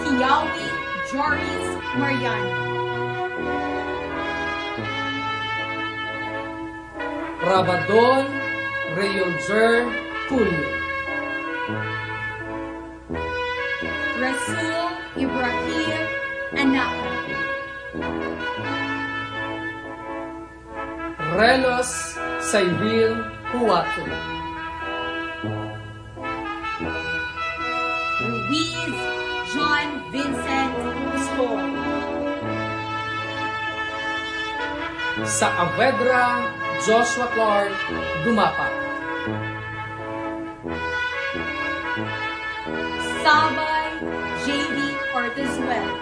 Kiawi Joris Mariano, Rabadon Reolger Julio, Rasul Ibrahim Anaka. Relos Cyril Huato. Ruiz John Vincent Stoll. Saavedra Joshua Clark Dumapat. Sabay J.V. Ortizwell.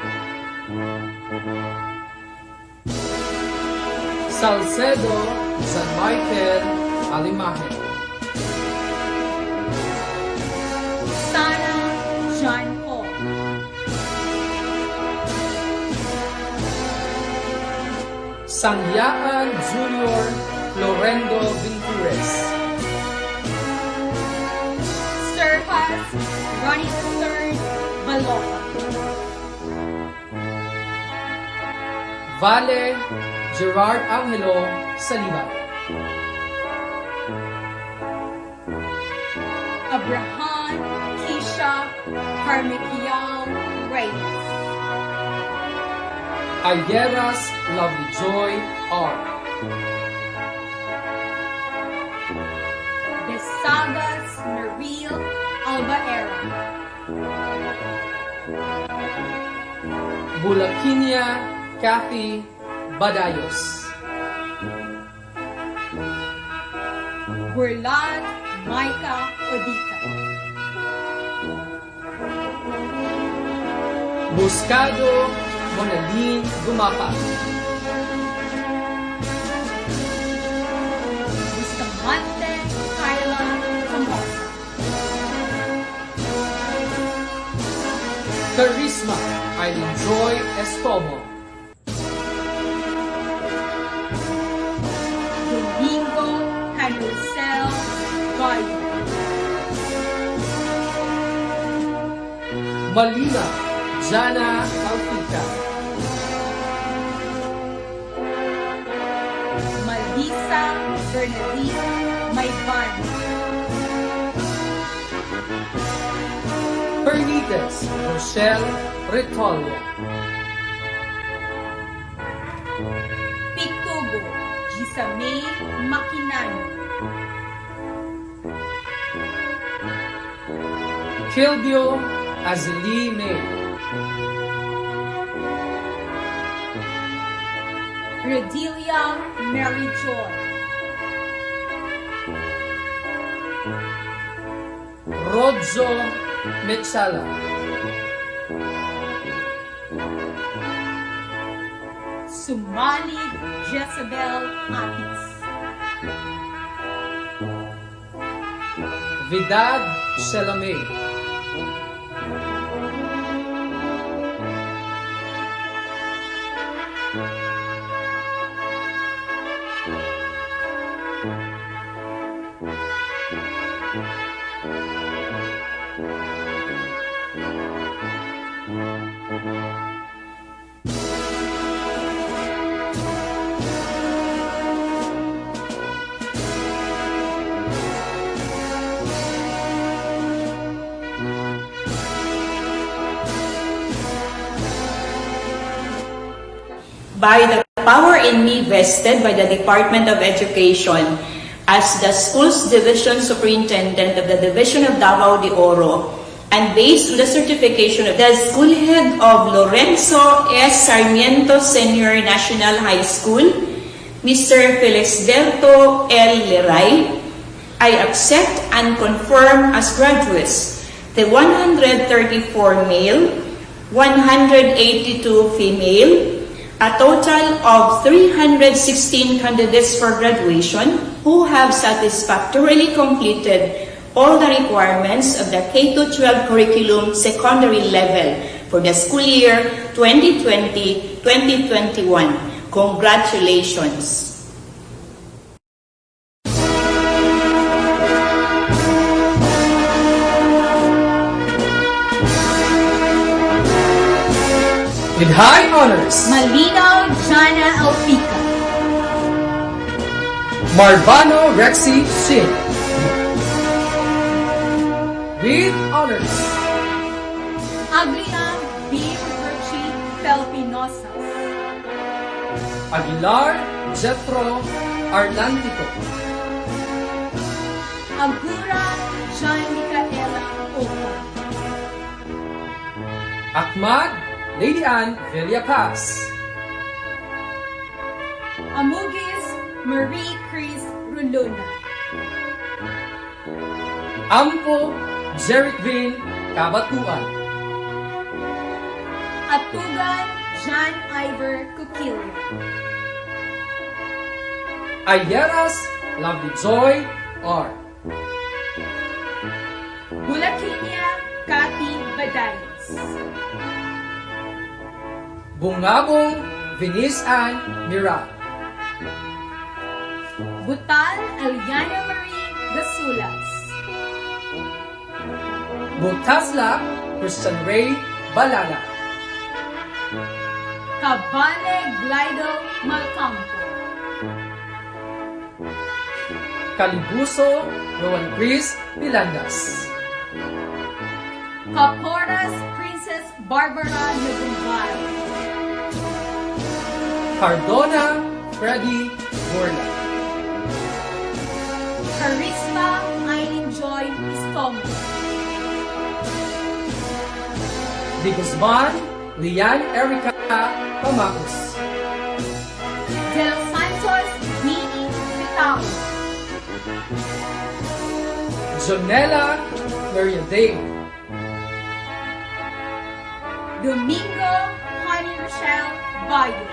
Salcedo San Michael Alimahe. Sana John Paul. Sangyaan Junior Florendo Vintures. Serhas Ronnie III Baloca. Vale Gerard Angelo Saliba. Abraham Kisha Carmichael Reyes. Ayeras Lovely Joy R. Besagas Naril Albaera. Bulakinia Kathy Badayos. Burlat Micah Odica. Buscado Monalin Gumapa. Bustamante Kyla Camosa. Charisma Eileen Joy Estomo. Domingo Canrusel Gayo. Malina Jana Alfica. Malisa Bernadine Mayban. Pernites Rochelle Retolia. Pitugo Gisame Makinano. Kildio Azali May. Redelia Mary Joy. Rodzo Metsala. Sumalig Jezebel Atis. Vidad Shalame. By the power in me vested by the Department of Education as the Schools Division Superintendent of the Division of Davao de Oro, and based on the certification of the School Head of Lorenzo S. Sarmiento Senior National High School, Mr. Felixberto L. Leray, I accept and confirm as graduates the 134 male, 182 female, a total of 316 candidates for graduation who have satisfactorily completed all the requirements of the K-12 curriculum secondary level for the school year 2020-2021. Congratulations! With high honors, Malinaw Jana Alfica. Marvano Rexy Shin. With honors, Agliam B. Ruchi Telpinosas. Aguilar Jethro Arnantico. Agura John Micaela Opa. Akmag Lady Ann Villapaz. Amugis Marie Chris Ruluna. Ampo Jericvin Kabatuan. Atugan John Ivor Cuquillo. Ayeras Lovely Joy R. Bulakinia Cathy Badayos. Bungabong Venice Ann Mira. Butal Eliana Marie Gasulas. Butasla Christian Ray Balala. Cabane Glido Malcampo. Calibuso Rowan Chris Pilandas. Caporas Princess Barbara Nagumbay. Cardona Freddy Borla. Charisma Eileen Joy Istomo. Di Guzman Lian Erica Pamacos. De Los Santos Winnie Pitao. Jonella Maria Day. Domingo Honey Rochelle Bayo.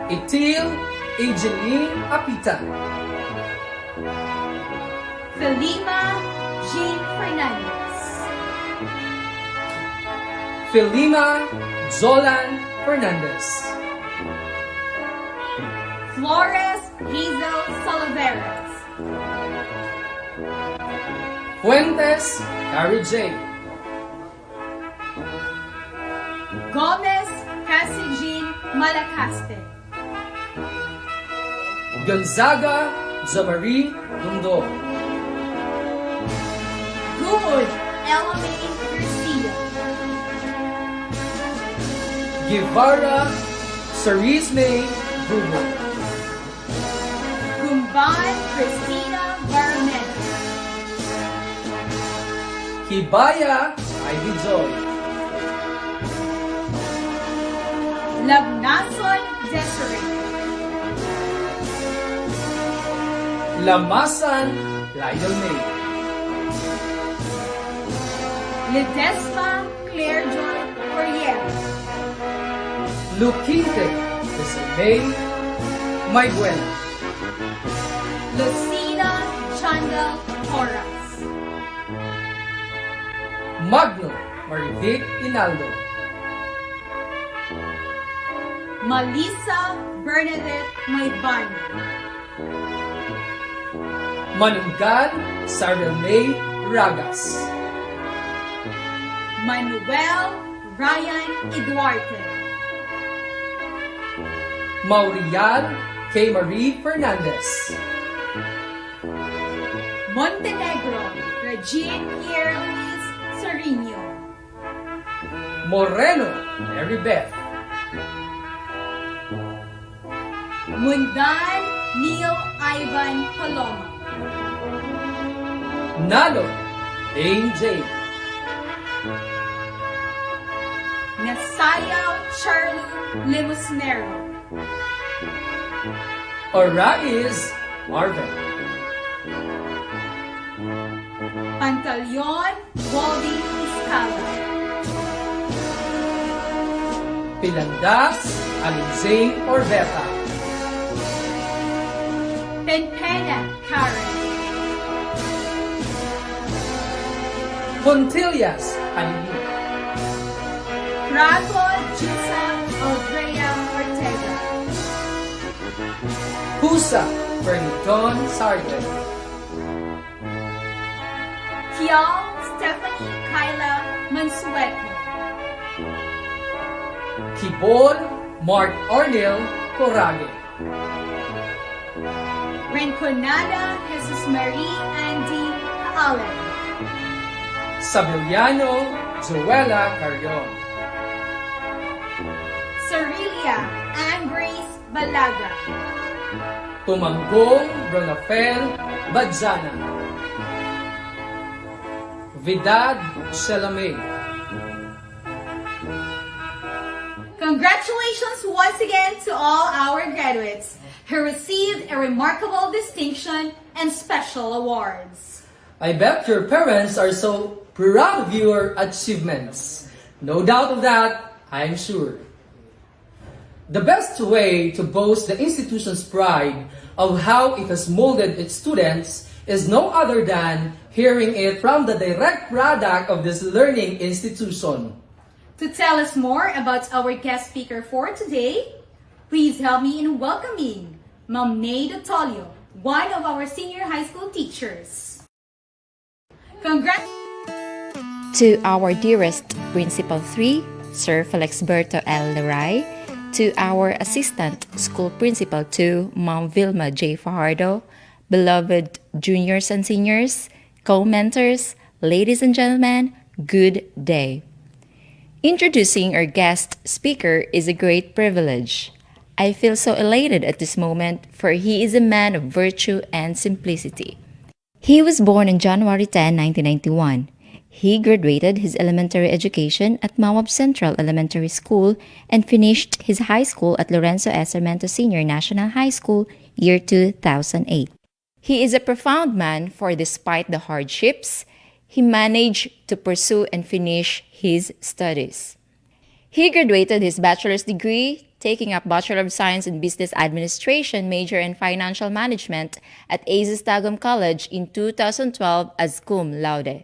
Itil Angeline Apita. Felima Jean Fernandez. Felima Zolan Fernandez. Flores Hazel Salaveras. Fuentes Carrie J. Gomez Cassie Jean Malacaste. Gonzaga Zamarie Mundo. Good Elame Garcia. Guevara Sarisme Bubo. Gumban Christina Barmena. Hibaya Ivy Joy. Labnason Desiree. Lamasan Lionel May. Ledesma Claire Joy Coriel. Luquinte May Maybuena. Lucina Chandel Horas. Magno Marivic Inaldo. Malisa Bernadette Maybano. Manunggan Sarah May Ragas. Manuel Ryan Eduarte. Maurian K. Marie Fernandez. Montenegro Regine Pierre Luis Sarino. Moreno Mary Beth. Mundan Neil Ivan Paloma. Nalo Dane J. Nasayaw Charlo Limosnero. Orais Marvin. Pantaleon Waldy Iscala. Pilandas Alizane Orbeta. Penpena Karen. Pontillas Halili. Prato Jusa Aldrea Ortega. Husa Berniton Sargent. Kial Stephanie Kyla Mansueto. Kibol Mark Ornil Corage. Renconada Jesus Marie Andy Allen. Sabiliano Joella Carion, Cerilia Ann Grace Balaga. Tumanggong Ronafel Badzana, Vidad Shalame. Congratulations once again to all our graduates who received a remarkable distinction and special awards. I bet your parents are so proud of your achievements. No doubt of that, I'm sure. The best way to boast the institution's pride of how it has molded its students is no other than hearing it from the direct product of this learning institution. To tell us more about our guest speaker for today, please help me in welcoming Ma'am Nay Dotolio, one of our senior high school teachers. Congrats to our dearest Principal 3, Sir Felixberto L. Leray, to our Assistant School Principal 2, Ma'am Vilma J. Fajardo, beloved juniors and seniors, co-mentors, ladies and gentlemen, good day. Introducing our guest speaker is a great privilege. I feel so elated at this moment, for he is a man of virtue and simplicity. He was born on January 10, 1991. He graduated his elementary education at Mawab Central Elementary School and finished his high school at Lorenzo S. Sarmiento Senior National High School, year 2008. He is a profound man, for despite the hardships, he managed to pursue and finish his studies. He graduated his bachelor's degree, taking up Bachelor of Science in Business Administration major in Financial Management at Aces Tagum College in 2012 as cum laude.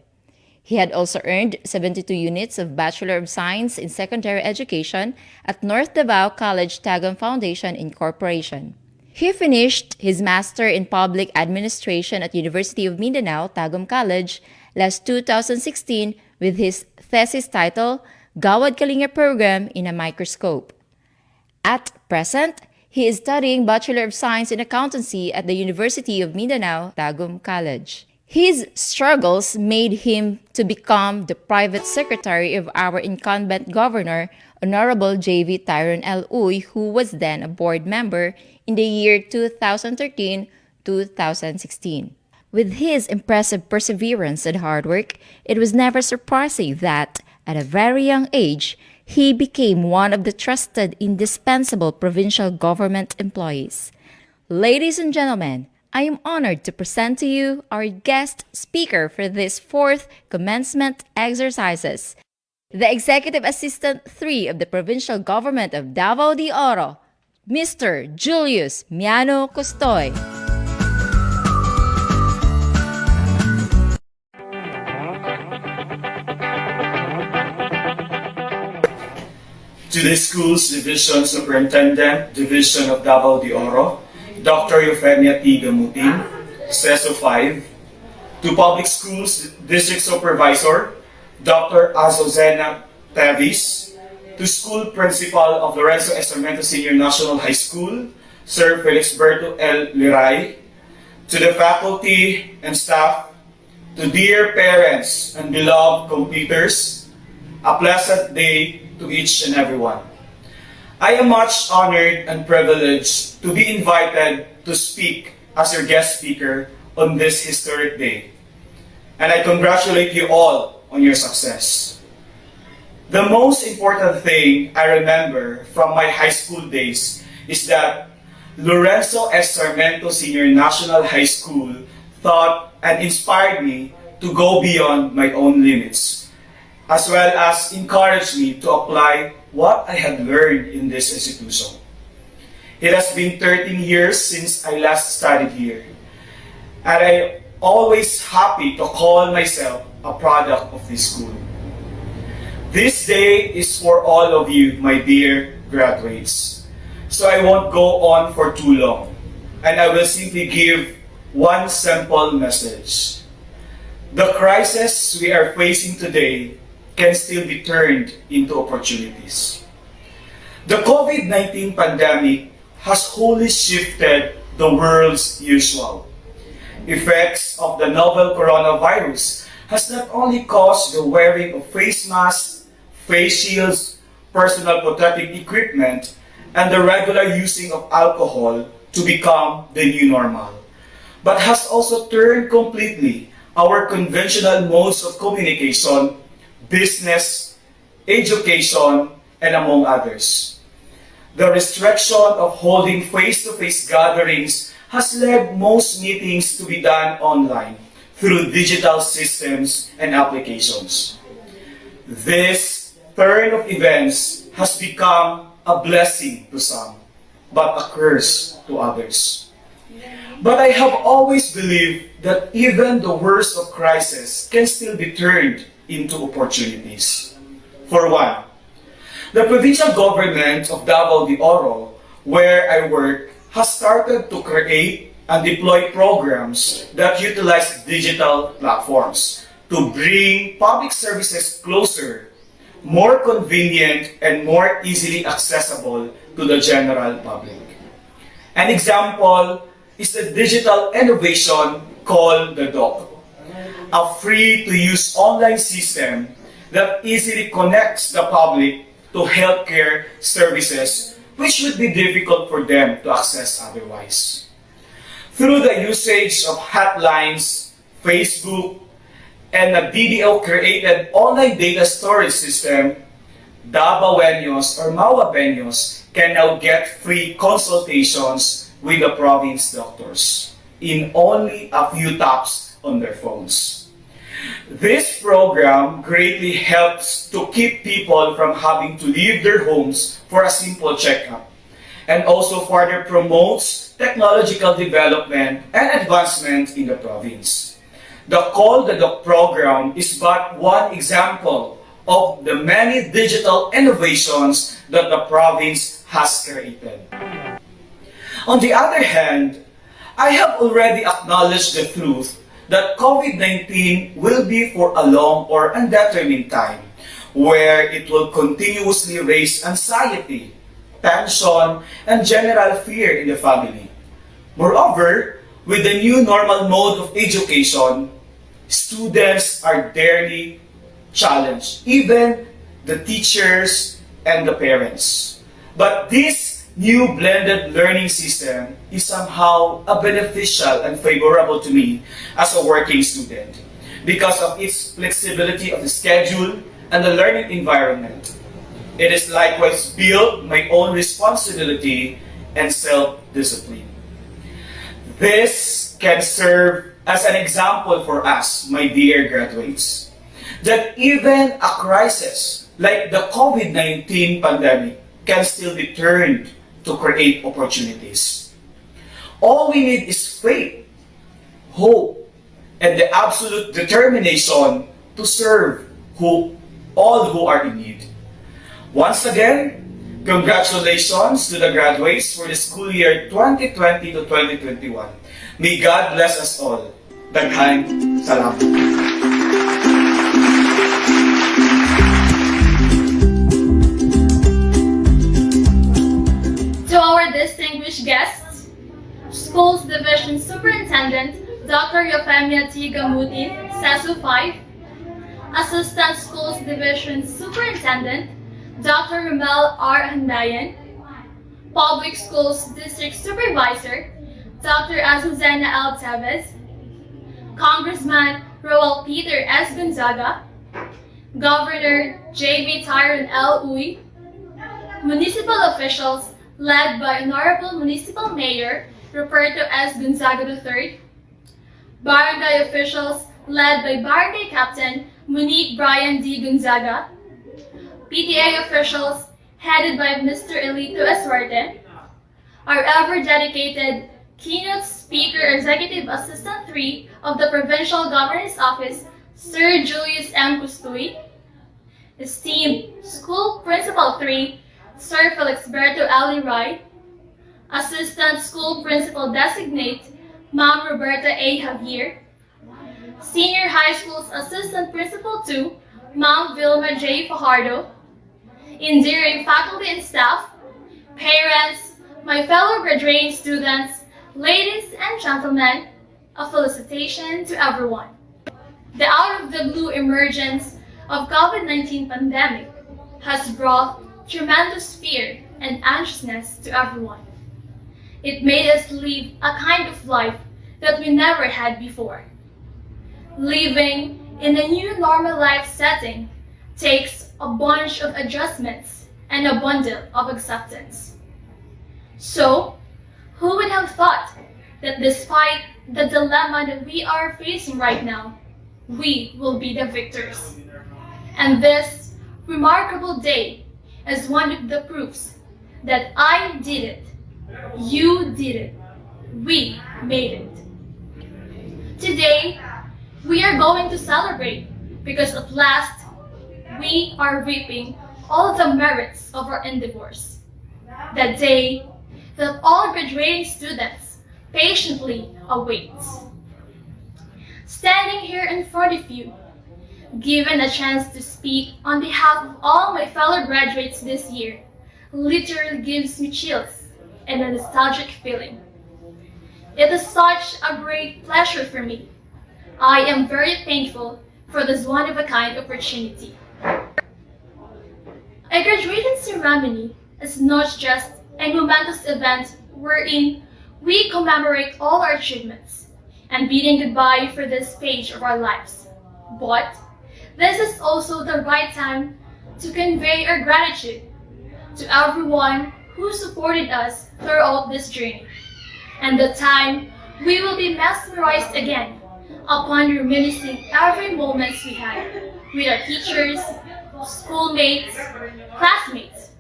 He had also earned 72 units of Bachelor of Science in Secondary Education at North Davao College Tagum Foundation Incorporation. He finished his Master in Public Administration at University of Mindanao Tagum College last 2016 with his thesis title, Gawad Kalinga Program in a Microscope. At present, he is studying Bachelor of Science in Accountancy at the University of Mindanao Tagum College. His struggles made him to become the private secretary of our incumbent governor, Honorable J.V. Tyrone L. Uy, who was then a board member in the year 2013-2016. With his impressive perseverance and hard work, it was never surprising that, at a very young age, he became one of the trusted, indispensable provincial government employees. Ladies and gentlemen, I am honored to present to you our guest speaker for this fourth commencement exercises, the Executive Assistant 3 of the Provincial Government of Davao de Oro, Mr. Julius Miano Costoy. To the school's Division Superintendent, Division of Davao de Oro, Dr. Eufemia T. Gamutin, CESO 5, to Public Schools District Supervisor, Dr. Azozena Tevis, to School Principal of Lorenzo S. Sarmiento Senior National High School, Sir Felixberto L. Leray, to the faculty and staff, to dear parents and beloved competitors, a pleasant day to each and everyone. I am much honored and privileged to be invited to speak as your guest speaker on this historic day. And I congratulate you all on your success. The most important thing I remember from my high school days is that Lorenzo S. Sarmiento Senior National High School taught and inspired me to go beyond my own limits, as well as encouraged me to apply what I had learned in this institution. It has been 13 years since I last studied here, and I'm always happy to call myself a product of this school. This day is for all of you, my dear graduates, so I won't go on for too long, and I will simply give one simple message. The crisis we are facing today can still be turned into opportunities. The COVID-19 pandemic has wholly shifted the world's usual. Effects of the novel coronavirus has not only caused the wearing of face masks, face shields, personal protective equipment, and the regular using of alcohol to become the new normal, but has also turned completely our conventional modes of communication, business, education, and among others. The restriction of holding face-to-face gatherings has led most meetings to be done online through digital systems and applications. This turn of events has become a blessing to some, but a curse to others. But I have always believed that even the worst of crises can still be turned into opportunities. For one, the provincial government of Davao de Oro, where I work, has started to create and deploy programs that utilize digital platforms to bring public services closer, more convenient, and more easily accessible to the general public. An example is the digital innovation called the DOC, a free-to-use online system that easily connects the public to healthcare services which would be difficult for them to access otherwise. Through the usage of hotlines, Facebook, and a BDO-created online data storage system, Davaoeños or Mauabeños can now get free consultations with the province doctors in only a few taps on their phones. This program greatly helps to keep people from having to leave their homes for a simple checkup, and also further promotes technological development and advancement in the province. The Call the Doc program is but one example of the many digital innovations that the province has created. On the other hand, I have already acknowledged the truth that COVID-19 will be for a long or undetermined time, where it will continuously raise anxiety, tension, and general fear in the family. Moreover, with the new normal mode of education, students are daily challenged, even the teachers and the parents. But this new blended learning system is somehow a beneficial and favorable to me as a working student because of its flexibility of the schedule and the learning environment. It is likewise built my own responsibility and self-discipline. This can serve as an example for us, my dear graduates, that even a crisis like the COVID-19 pandemic can still be turned to create opportunities. All we need is faith, hope, and the absolute determination to serve all who are in need. Once again, congratulations to the graduates for the school year 2020 to 2021. May God bless us all. Daghang salamat. To our distinguished guests, Schools Division Superintendent Dr. Euphemia T. Gamutin, SESU 5, Assistant Schools Division Superintendent Dr. Romel R. Handayan, Public Schools District Supervisor Dr. Azucena L. Tevez, Congressman Roel Peter S. Gonzaga, Governor J.B. Tyron L. Uy, municipal officials led by Honorable Municipal Mayor Roberto S. Gonzaga III, barangay officials led by Barangay Captain Monique Brian D. Gonzaga, PTA officials headed by Mr. Elito Esuerte, our ever-dedicated keynote speaker Executive Assistant 3 of the Provincial Governor's Office, Sir Julius M. Custoy, esteemed School Principal 3, Sir Felixberto L. Rai, Assistant School Principal Designate, Ma'am Roberta A. Javier, Senior High School's Assistant Principal 2, Ma'am Vilma J. Fajardo, endearing faculty and staff, parents, my fellow graduating students, ladies and gentlemen, a felicitation to everyone. The out-of-the-blue emergence of COVID-19 pandemic has brought tremendous fear and anxiousness to everyone. It made us live a kind of life that we never had before. Living in a new normal life setting takes a bunch of adjustments and a bundle of acceptance. So, who would have thought that despite the dilemma that we are facing right now, we will be the victors? And this remarkable day is one of the proofs that I did it, you did it, we made it. Today, we are going to celebrate because at last, we are reaping all the merits of our endeavors. The day that all graduating students patiently awaits. Standing here in front of you, given a chance to speak on behalf of all my fellow graduates this year, literally gives me chills and a nostalgic feeling. It is such a great pleasure for me. I am very thankful for this one-of-a-kind opportunity. A graduation ceremony is not just a momentous event wherein we commemorate all our achievements and bidding goodbye for this page of our lives. But this is also the right time to convey our gratitude to everyone who supported us throughout this journey, and the time we will be mesmerized again upon reminiscing every moment we had with our teachers, schoolmates, classmates,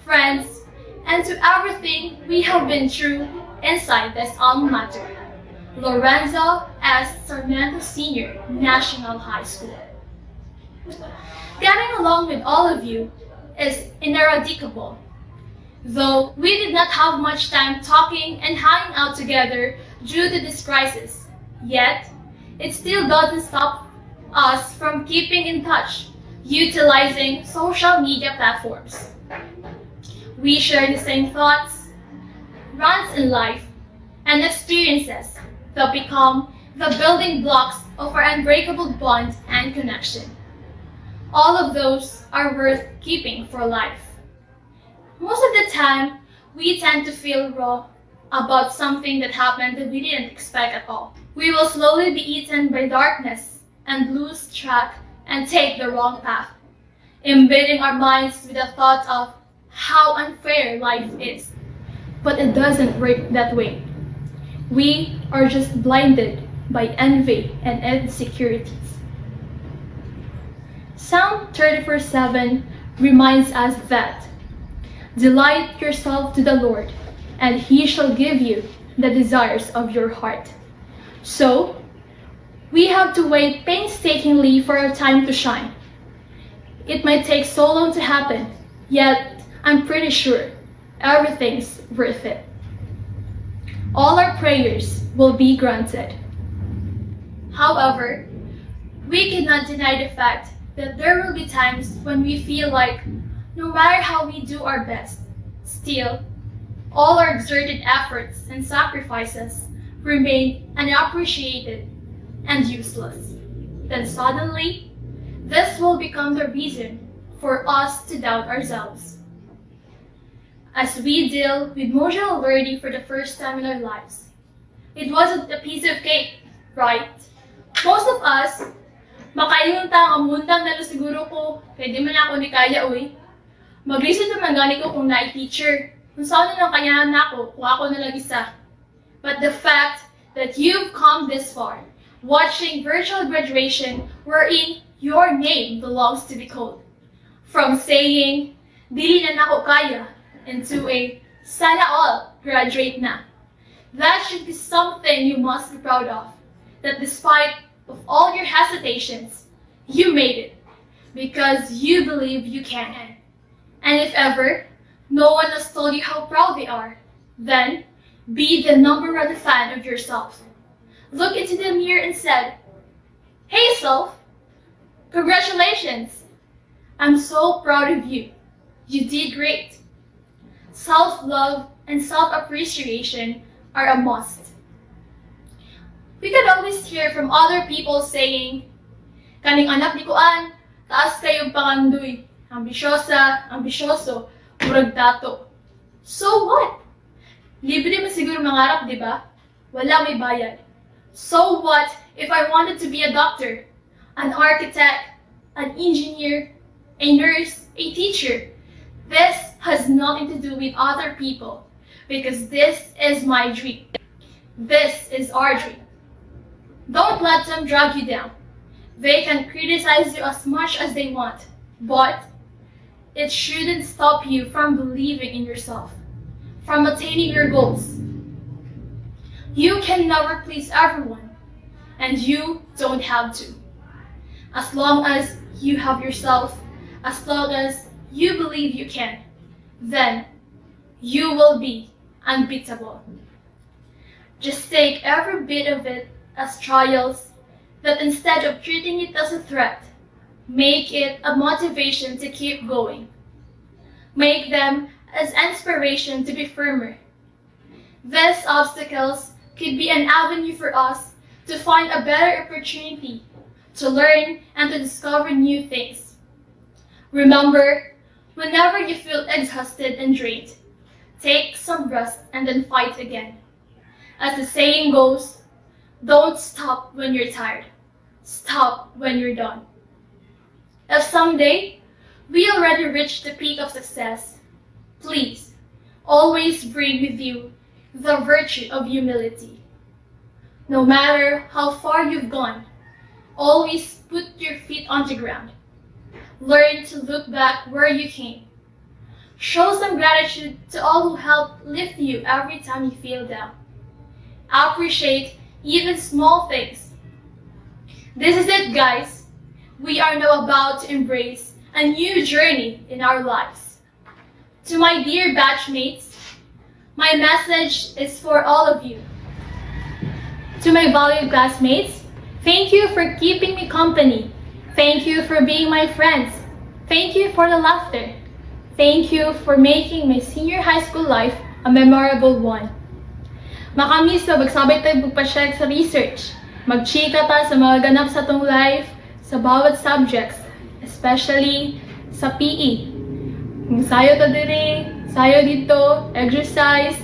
friends, and to everything we have been through inside this alma mater, Lorenzo S. Sarmiento Senior National High School. Getting along with all of you is ineradicable. Though we did not have much time talking and hanging out together due to this crisis, yet it still doesn't stop us from keeping in touch, utilizing social media platforms. We share the same thoughts, runs in life, and experiences that become the building blocks of our unbreakable bond and connection. All of those are worth keeping for life. Most of the time, we tend to feel raw about something that happened that we didn't expect at all. We will slowly be eaten by darkness and lose track and take the wrong path, embedding our minds with the thought of how unfair life is. But it doesn't work that way. We are just blinded by envy and insecurities. Psalm 34:7 reminds us that, "Delight yourself to the Lord, and He shall give you the desires of your heart." So, we have to wait painstakingly for our time to shine. It might take so long to happen, yet I'm pretty sure everything's worth it. All our prayers will be granted. However, we cannot deny the fact that there will be times when we feel like no matter how we do our best, still, all our exerted efforts and sacrifices remain unappreciated and useless. Then suddenly, this will become the reason for us to doubt ourselves. As we deal with modular learning for the first time in our lives, it wasn't a piece of cake, right? Most of us, makaingon ta ang mundang nalo siguro ko, kaya di man ako ni kaya, uy. Mag-listen naman gani ko kung na-teacher. Kung saan na lang kaya na ako, kung ako na lang isa. But the fact that you've come this far, watching virtual graduation wherein your name belongs to be called. From saying, dili na nako kaya, into a, sana all, graduate na. That should be something you must be proud of. That despite of all your hesitations, you made it. Because you believe you can. And if ever, no one has told you how proud they are, then be the number one fan of yourself. Look into the mirror and said, "Hey self, congratulations. I'm so proud of you. You did great." Self-love and self-appreciation are a must. We could always hear from other people saying, Kaning anak ni Kuan, taas kayong pangandoy. Ambisyosa, ambisyoso, murag dato. So what? Libre mo siguro mangarap, di ba? Wala may bayad. So what if I wanted to be a doctor, an architect, an engineer, a nurse, a teacher? This has nothing to do with other people because this is my dream. This is our dream. Don't let them drag you down. They can criticize you as much as they want, but it shouldn't stop you from believing in yourself, from attaining your goals. You can never please everyone, and you don't have to. As long as you have yourself, as long as you believe you can, then you will be unbeatable. Just take every bit of it as trials, that instead of treating it as a threat, make it a motivation to keep going. Make them as inspiration to be firmer. These obstacles could be an avenue for us to find a better opportunity, to learn and to discover new things. Remember, whenever you feel exhausted and drained, take some rest and then fight again. As the saying goes, don't stop when you're tired. Stop when you're done. If someday we already reach the peak of success, please always bring with you the virtue of humility. No matter how far you've gone, always put your feet on the ground. Learn to look back where you came. Show some gratitude to all who helped lift you every time you feel down. Appreciate even small things. This is it, guys. We are now about to embrace a new journey in our lives. To my dear batchmates, my message is for all of you. To my valued classmates, thank you for keeping me company. Thank you for being my friends. Thank you for the laughter. Thank you for making my senior high school life a memorable one. Makamis na magsabay tayo magpa-check sa research. Magchika ta sa mga ganap sa tong life sa bawat subjects, especially sa PE. Sayo ta dire, sayo dito, exercise,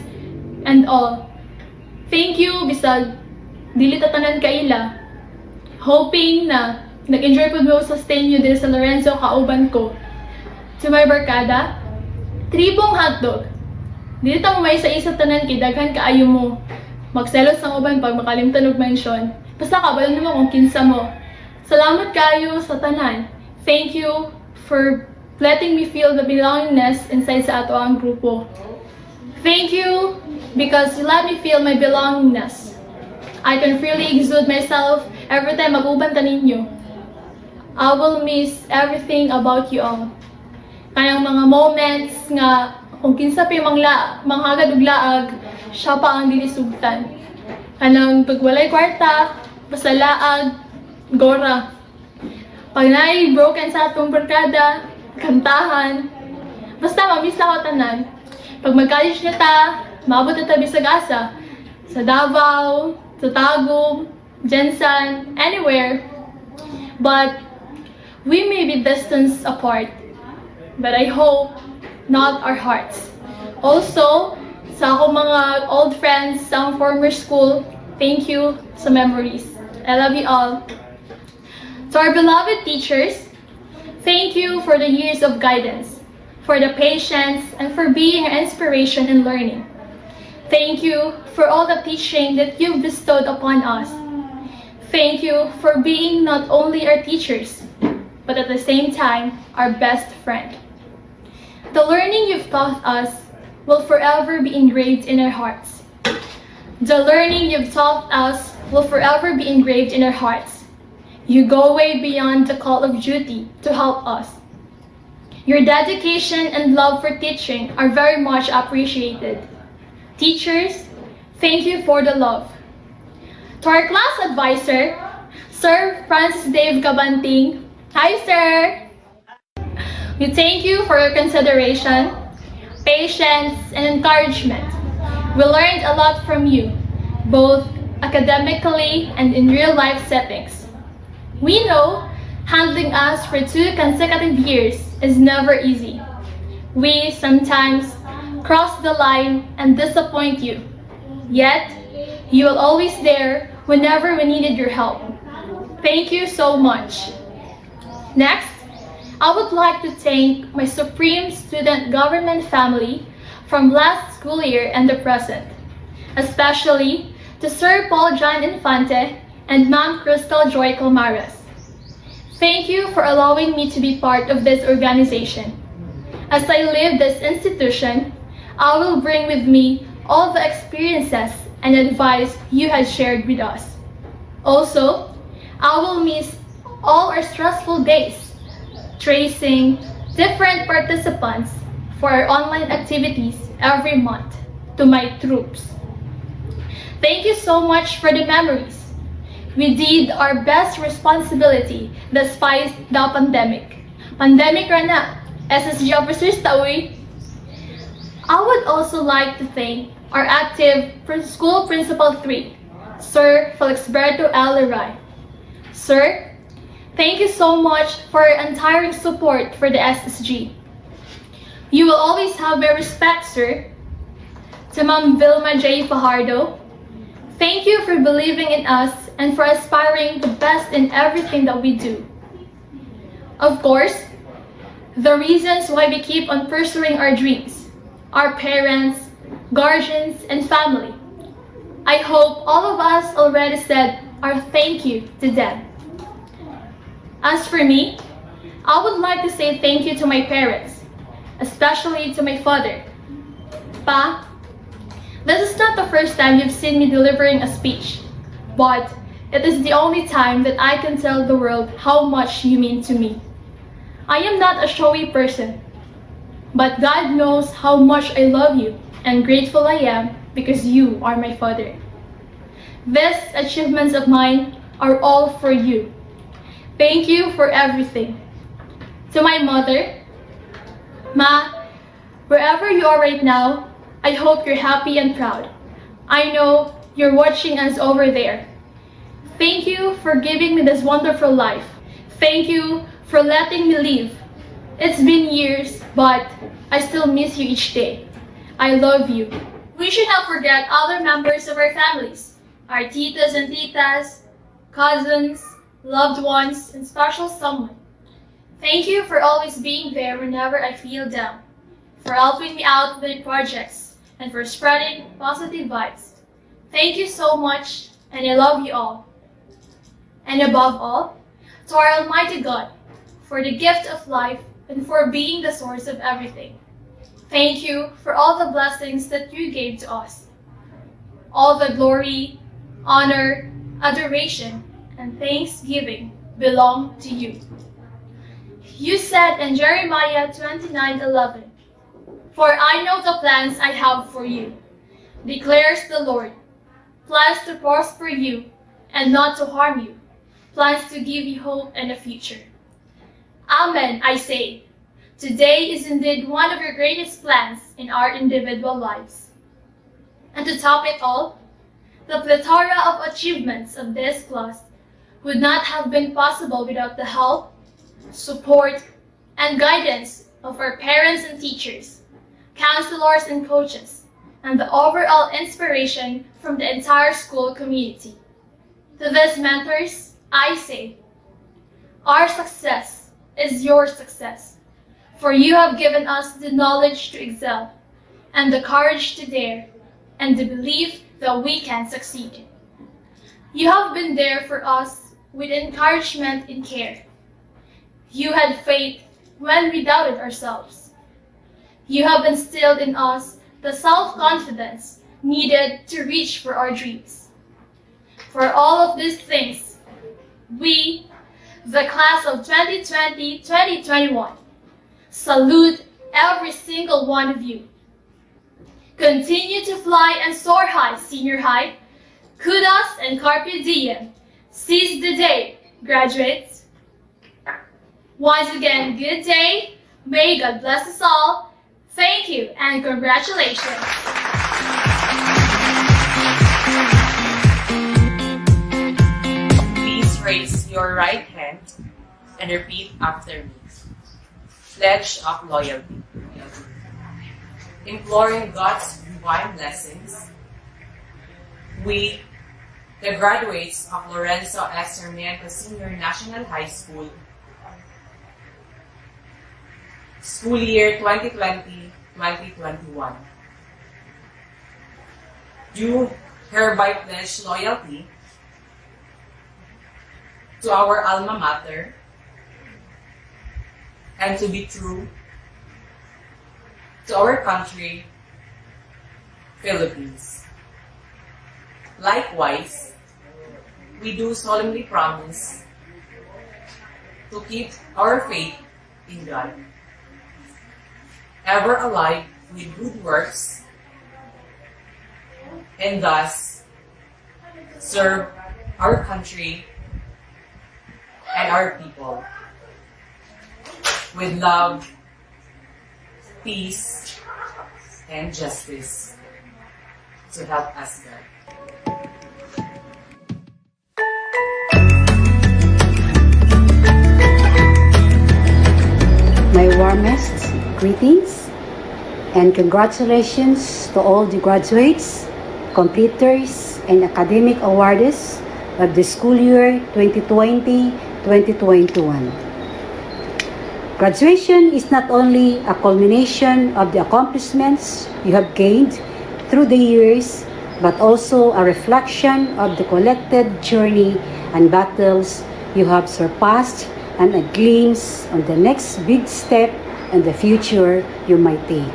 and all. Thank you, bisag dili ta tanan kaila. Hoping na nag-enjoy po mo sustain nyo din sa Lorenzo kauban ko. To my barkada, tribong hotdog. Dili ta mo may isa tanan kay daghan kaayo mo. Magselos ang uban pag makalimtan og mention. Basta kabalo mo kung kinsa mo. Salamat kayo sa tanan. Thank you for letting me feel the belongingness inside sa ato ang grupo. Thank you because you let me feel my belongingness. I can freely exude myself every time mag-uban ta ninyo. I will miss everything about you all. Kayang mga moments nga kung kinsa pa yung manghagad ug laag, siya pa ang dilisugtan. Kanang pagwalay kwarta, basta laag, gora. Pag naay broken sa atong barkada, kantahan, basta mamiss na ko tanan. Pag mag-college na ta, maabot na ta bisag asa. Sa Davao, sa Tagum, Jensen, anywhere. But we may be distance apart, but I hope not our hearts. Also, sa akong mga old friends sa former school, thank you sa memories. I love you all. To our beloved teachers, thank you for the years of guidance, for the patience, and for being an inspiration in learning. Thank you for all the teaching that you've bestowed upon us. Thank you for being not only our teachers, but at the same time, our best friend. The learning you've taught us will forever be engraved in our hearts. The learning you've taught us will forever be engraved in our hearts. You go way beyond the call of duty to help us. Your dedication and love for teaching are very much appreciated. Teachers, thank you for the love. To our class advisor, Sir Francis Dave Cabanting. Hi, sir! We thank you for your consideration, patience, and encouragement. We learned a lot from you, both academically and in real-life settings. We know Handling us for 2 consecutive years is never easy. We sometimes cross the line and disappoint you. Yet, you will always there whenever we needed your help. Thank you so much. Next, I would like to thank my supreme student government family from last school year and the present, especially to Sir Paul John Infante and Ma'am Crystal Joy Calmares. Thank you for allowing me to be part of this organization. As I leave this institution, I will bring with me all the experiences and advice you had shared with us. Also, I will miss all our stressful days, tracing different participants for our online activities every month to my troops. Thank you so much for the memories. We did our best responsibility despite the pandemic. Pandemic ra na, SSG officers taoy. I would also like to thank our active School Principal 3, Sir Felixberto L. Leray. Sir, thank you so much for your untiring support for the SSG. You will always have my respect, sir. To Ma'am Vilma J. Fajardo, thank you for believing in us and for aspiring the best in everything that we do. Of course, the reasons why we keep on pursuing our dreams, our parents, guardians, and family. I hope all of us already said our thank you to them. As for me, I would like to say thank you to my parents, especially to my father. Pa, this is not the first time you've seen me delivering a speech, but it is the only time that I can tell the world how much you mean to me. I am not a showy person, but God knows how much I love you and grateful I am because you are my father. These achievements of mine are all for you. Thank you for everything. To my mother, Ma, wherever you are right now, I hope you're happy and proud. I know you're watching us over there. Thank you for giving me this wonderful life. Thank you for letting me live. It's been years, but I still miss you each day. I love you. We should not forget other members of our families, our titas and titas, cousins, loved ones, and special someone. Thank you for always being there whenever I feel down, for helping me out with projects, and for spreading positive vibes. Thank you so much, and I love you all. And above all, to our Almighty God, for the gift of life and for being the source of everything. Thank you for all the blessings that you gave to us. All the glory, honor, adoration, and thanksgiving belong to you. You said in Jeremiah 29:11, "For I know the plans I have for you, declares the Lord, plans to prosper you and not to harm you, plans to give you hope and a future." Amen, I say. Today is indeed one of your greatest plans in our individual lives. And to top it all, the plethora of achievements of this class would not have been possible without the help, support, and guidance of our parents and teachers, counselors and coaches, and the overall inspiration from the entire school community. To these mentors, I say, our success is your success, for you have given us the knowledge to excel, and the courage to dare, and the belief that we can succeed. You have been there for us with encouragement and care. You had faith when we doubted ourselves. You have instilled in us the self-confidence needed to reach for our dreams. For all of these things, we, the class of 2020-2021, salute every single one of you. Continue to fly and soar high, senior high. Kudos and carpe diem. Seize the day, graduates. Once again, good day. May God bless us all. Thank you and congratulations. Please raise your right hand and repeat after me. Pledge of loyalty. Imploring God's divine blessings, we, the graduates of Lorenzo S. Sarmiento Senior National High School, school year 2020-2021, do hereby pledge loyalty to our alma mater and to be true to our country, Philippines. Likewise, we do solemnly promise to keep our faith in God, ever alive with good works, and thus serve our country and our people with love, peace, and justice to help us God. My warmest greetings and congratulations to all the graduates, completers, and academic awardees of the school year 2020-2021. Graduation is not only a culmination of the accomplishments you have gained through the years, but also a reflection of the collected journey and battles you have surpassed and a glimpse on the next big step and the future you might take.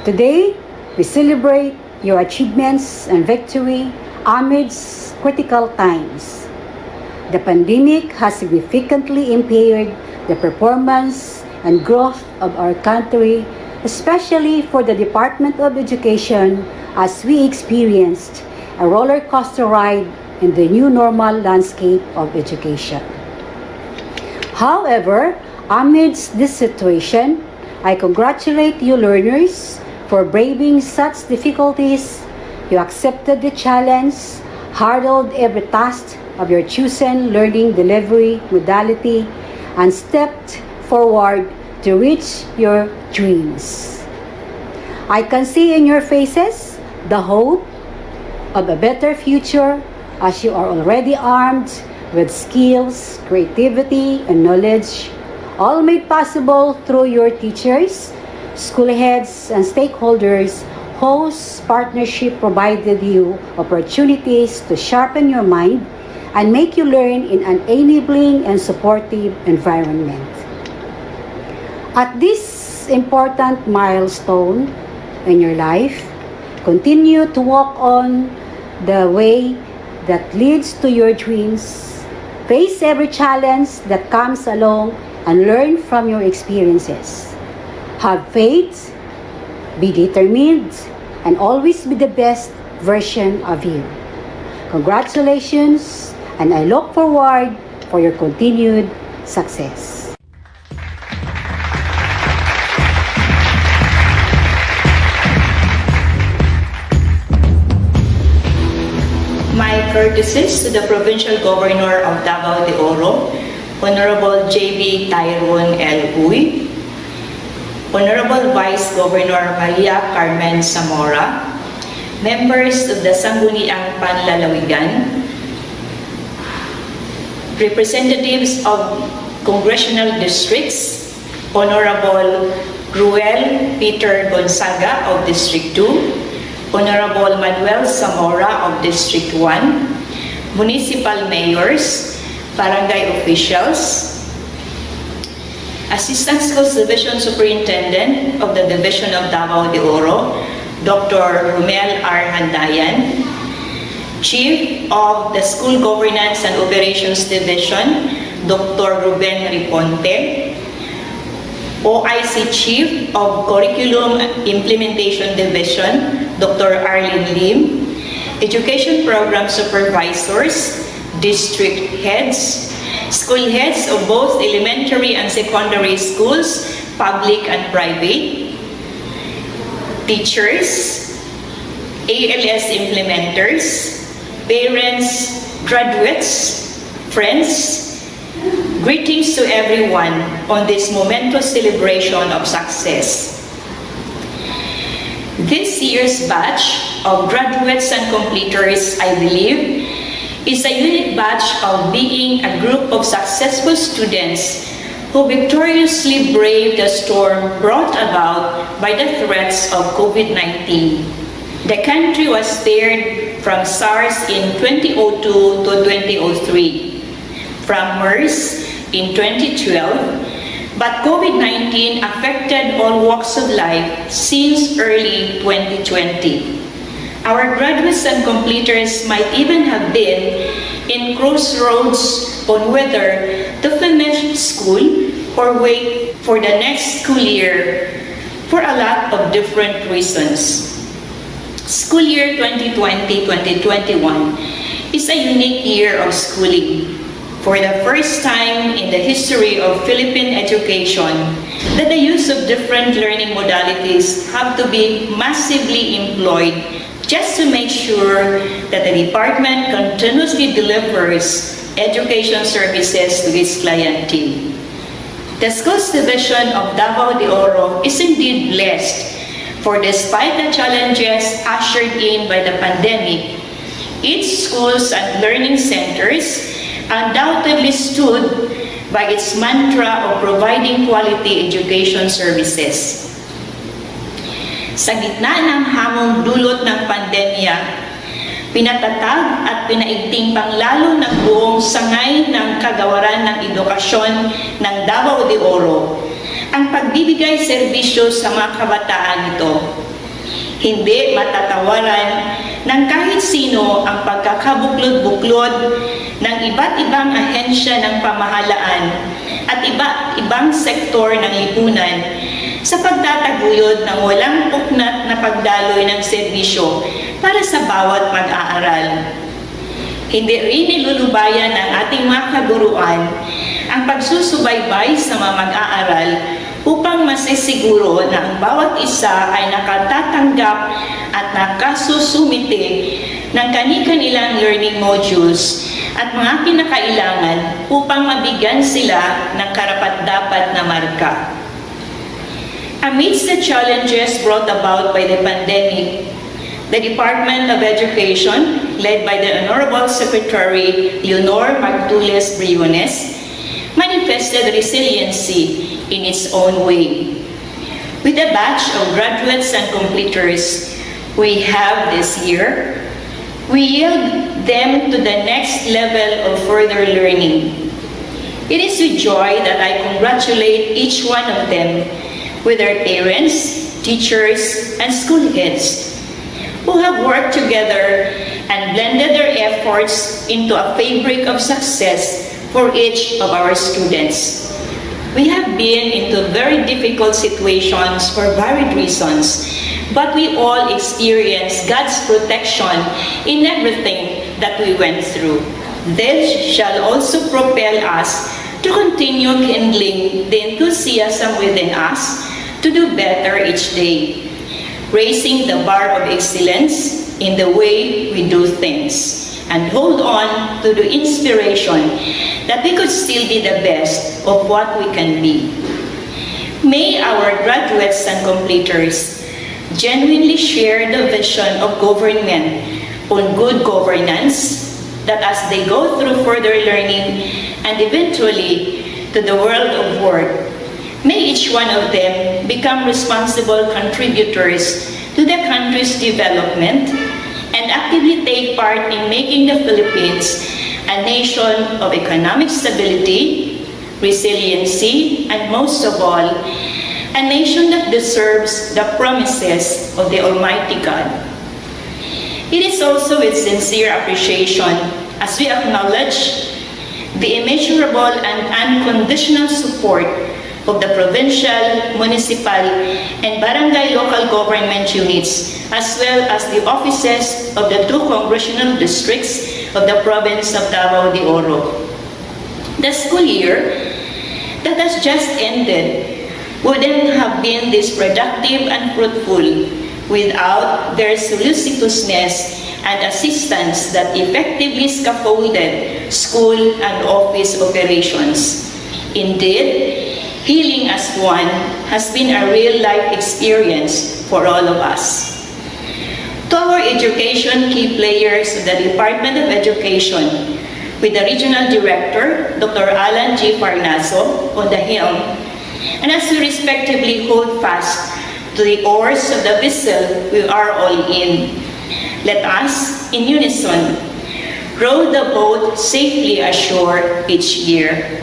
Today, we celebrate your achievements and victory amidst critical times. The pandemic has significantly impaired the performance and growth of our country, especially for the Department of Education, as we experienced a roller coaster ride in the new normal landscape of education. However, amidst this situation, I congratulate you learners for braving such difficulties. You accepted the challenge, hurdled every task of your chosen learning delivery modality, and stepped forward to reach your dreams. I can see in your faces the hope of a better future as you are already armed with skills, creativity, and knowledge, all made possible through your teachers, school heads, and stakeholders whose partnership provided you opportunities to sharpen your mind and make you learn in an enabling and supportive environment. At this important milestone in your life, continue to walk on the way that leads to your dreams. Face every challenge that comes along and learn from your experiences. Have faith, be determined, and always be the best version of you. Congratulations, and I look forward for your continued success. My courtesies to the Provincial Governor of Davao de Oro, Honorable J.B. Tyrone L. Uy, Honorable Vice Governor Maria Carmen Zamora, members of the Sangguniang Panlalawigan, representatives of congressional districts, Honorable Ruel Peter Gonzaga of District 2, Honorable Manuel Zamora of District 1, municipal mayors, barangay officials, Assistant Schools Division Superintendent of the Division of Davao de Oro, Dr. Romel R. Handayan, Chief of the School Governance and Operations Division, Dr. Ruben Riponte, OIC Chief of Curriculum Implementation Division, Dr. Arlene Lim, Education Program Supervisors, District Heads, School Heads of both elementary and secondary schools, public and private, teachers, ALS implementers, parents, graduates, friends, Greetings to everyone on this momentous celebration of success. This year's batch of graduates and completers, I believe, is a unique batch of being a group of successful students who victoriously braved the storm brought about by the threats of COVID-19. The country was spared from SARS in 2002 to 2003, from MERS in 2012, but COVID-19 affected all walks of life since early 2020. Our graduates and completers might even have been in crossroads on whether to finish school or wait for the next school year for a lot of different reasons. School year 2020-2021 is a unique year of schooling. For the first time in the history of Philippine education, that the use of different learning modalities have to be massively employed just to make sure that the department continuously delivers education services to its clientele. The Schools Division of Davao de Oro is indeed blessed, for despite the challenges ushered in by the pandemic, its schools and learning centers undoubtedly stood by its mantra of providing quality education services. Sa gitna ng hamong dulot ng pandemya, pinatatag at pinaigting panglalo ng buong sangay ng kagawaran ng edukasyon ng Davao de Oro ang pagbibigay serbisyo sa mga kabataan nito. Hindi matatawaran ng kahit sino ang pagkakabuklod-buklod ng iba't ibang ahensya ng pamahalaan at iba't ibang sektor ng lipunan sa pagtataguyod ng walang puknat na pagdaloy ng serbisyo para sa bawat mag-aaral. Hindi rin nilulubayan ng ating mga kaguruan ang pagsusubaybay sa mga mag-aaral upang masisiguro na ang bawat isa ay nakatatanggap at nakasusumite ng kani-kanilang learning modules at mga kinakailangan upang mabigyan sila ng karapat-dapat na marka. Amidst the challenges brought about by the pandemic, the Department of Education, led by the Honorable Secretary Leonor Martules Briones, manifested resiliency in its own way. With a batch of graduates and completers we have this year, we yield them to the next level of further learning. It is with joy that I congratulate each one of them with their parents, teachers, and school heads who have worked together and blended their efforts into a fabric of success for each of our students. We have been into very difficult situations for varied reasons, but we all experienced God's protection in everything that we went through. This shall also propel us to continue kindling the enthusiasm within us to do better each day, raising the bar of excellence in the way we do things, and hold on to the inspiration that we could still be the best of what we can be. May our graduates and completers genuinely share the vision of government on good governance, that as they go through further learning and eventually to the world of work, may each one of them become responsible contributors to the country's development and actively take part in making the Philippines a nation of economic stability, resiliency, and most of all, a nation that deserves the promises of the Almighty God. It is also with sincere appreciation as we acknowledge the immeasurable and unconditional support of the provincial, municipal, and barangay local government units, as well as the offices of the 2 congressional districts of the province of Davao de Oro. The school year that has just ended wouldn't have been this productive and fruitful without their solicitousness and assistance that effectively scaffolded school, and office operations. Indeed, healing as one has been a real-life experience for all of us. To our education key players of the Department of Education, with the Regional Director, Dr. Alan G. Farnaso, on the helm, and as we respectively hold fast to the oars of the vessel we are all in, let us, in unison, row the boat safely ashore each year.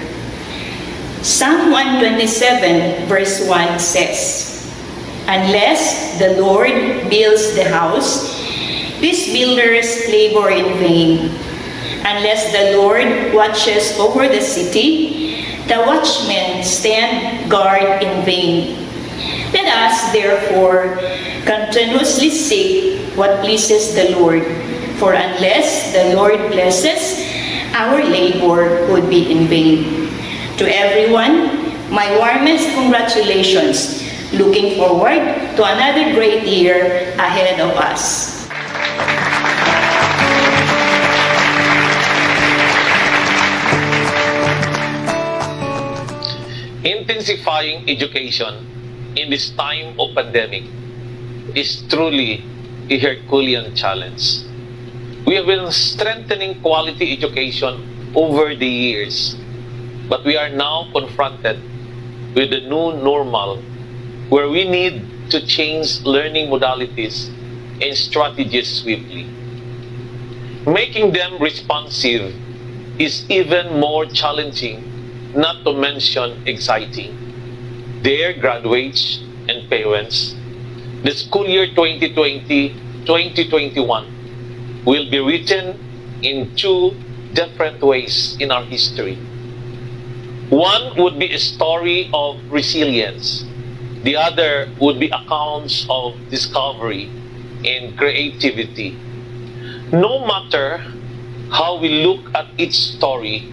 Psalm 127 verse 1 says, "Unless the Lord builds the house, his builders labor in vain. Unless the Lord watches over the city, the watchmen stand guard in vain. Let us, therefore, continuously seek what pleases the Lord, for unless the Lord blesses, our labor would be in vain." To everyone, my warmest congratulations. Looking forward to another great year ahead of us. Intensifying education in this time of pandemic is truly a Herculean challenge. We have been strengthening quality education over the years, but we are now confronted with the new normal where we need to change learning modalities and strategies swiftly. Making them responsive is even more challenging, not to mention exciting. Dear graduates and parents, the school year 2020-2021 will be written in two different ways in our history. One would be a story of resilience. The other would be accounts of discovery and creativity. No matter how we look at each story,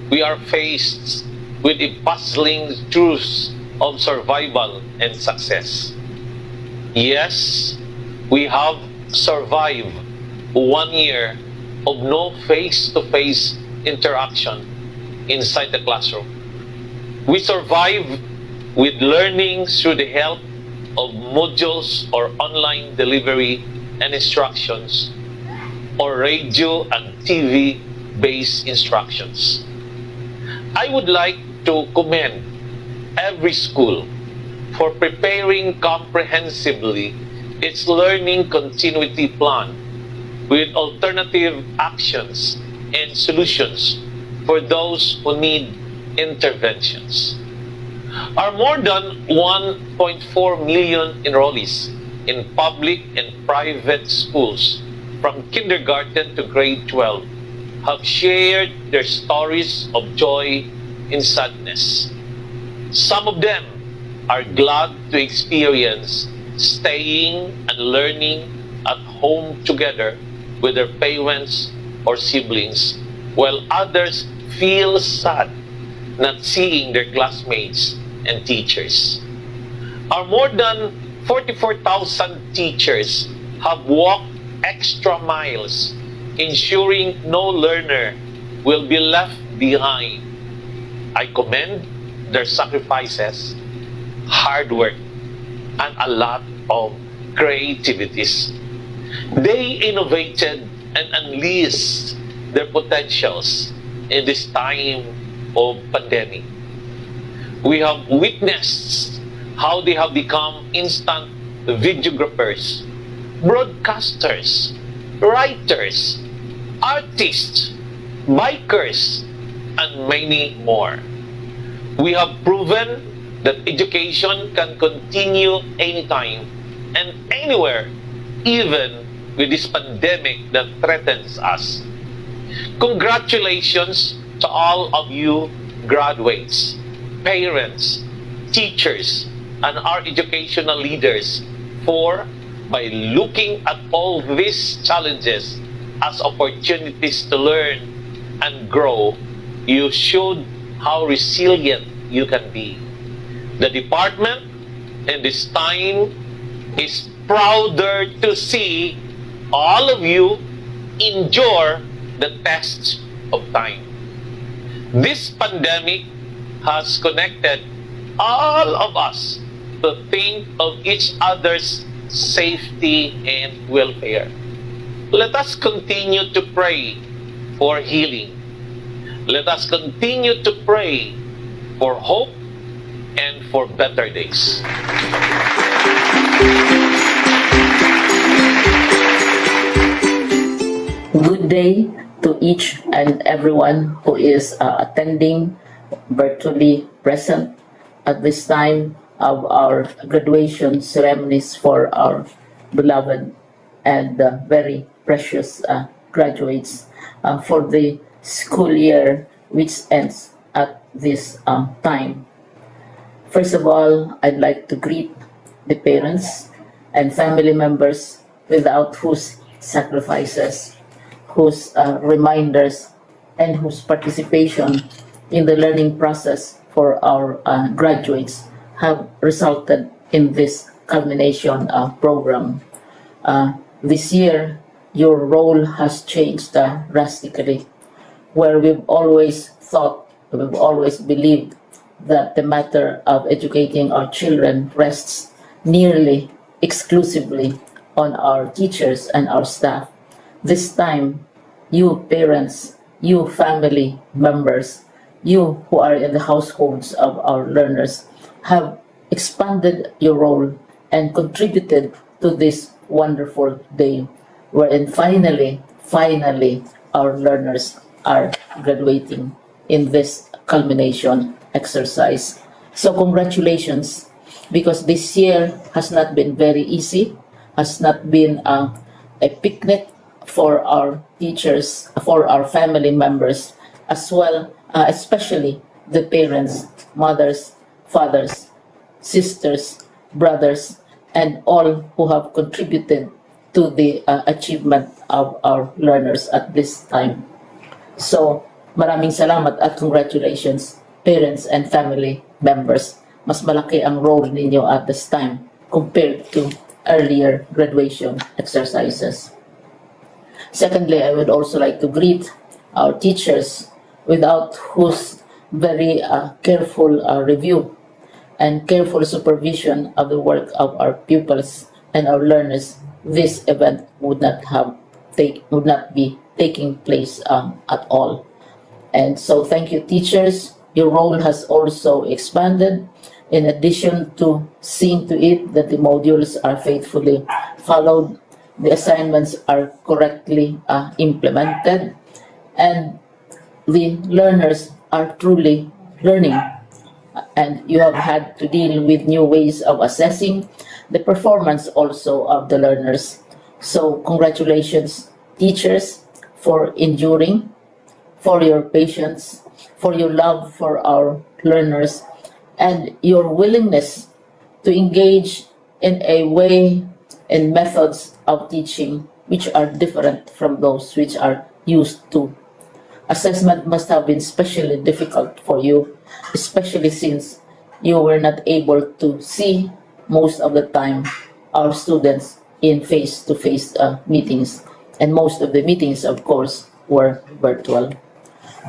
we are faced with a puzzling truth of survival and success. Yes, we have survived 1 year of no face-to-face interaction inside the classroom. We survive with learning through the help of modules or online delivery and instructions, or radio and TV-based instructions. I would like to commend every school for preparing comprehensively its learning continuity plan with alternative actions and solutions for those who need interventions. Our more than 1.4 million enrollees in public and private schools from kindergarten to grade 12 have shared their stories of joy and sadness. Some of them are glad to experience staying and learning at home together with their parents or siblings, while others feel sad not seeing their classmates and teachers. Our more than 44,000 teachers have walked extra miles, ensuring no learner will be left behind. I commend their sacrifices, hard work, and a lot of creativities. They innovated and unleashed their potentials in this time of pandemic. We have witnessed how they have become instant videographers, broadcasters, writers, artists, bikers, and many more. We have proven that education can continue anytime and anywhere, even with this pandemic that threatens us. Congratulations to all of you graduates, parents, teachers, and our educational leaders for, by looking at all these challenges as opportunities to learn and grow, you showed how resilient you can be. The department in this time is prouder to see all of you endure the tests of time. This pandemic has connected all of us to think of each other's safety and welfare. Let us continue to pray for healing. Let us continue to pray for hope and for better days. Good day to each and everyone who is attending virtually present at this time of our graduation ceremonies for our beloved and very precious graduates for the school year which ends at this time. First of all, I'd like to greet the parents and family members without whose sacrifices, whose reminders, and whose participation in the learning process for our graduates have resulted in this culmination program. This year, your role has changed drastically, where we've always thought, we've always believed that the matter of educating our children rests nearly exclusively on our teachers and our staff. This time, you parents, you family members, you who are in the households of our learners have expanded your role and contributed to this wonderful day wherein finally our learners are graduating in this culmination exercise. So congratulations, because this year has not been very easy, has not been a picnic for our teachers, for our family members, as well, especially the parents, mothers, fathers, sisters, brothers, and all who have contributed to the achievement of our learners at this time. So, maraming salamat at congratulations, parents and family members. Mas malaki ang role ninyo at this time compared to earlier graduation exercises. Secondly, I would also like to greet our teachers, without whose very careful review and careful supervision of the work of our pupils and our learners, this event would not be taking place at all. And so thank you, teachers. Your role has also expanded. In addition to seeing to it that the modules are faithfully followed, the assignments are correctly implemented, and the learners are truly learning. And you have had to deal with new ways of assessing the performance also of the learners. So congratulations, teachers, for enduring, for your patience, for your love for our learners, and your willingness to engage in a way and methods of teaching which are different from those which are used to. Assessment must have been especially difficult for you, especially since you were not able to see most of the time our students in face-to-face meetings, and most of the meetings, of course, were virtual.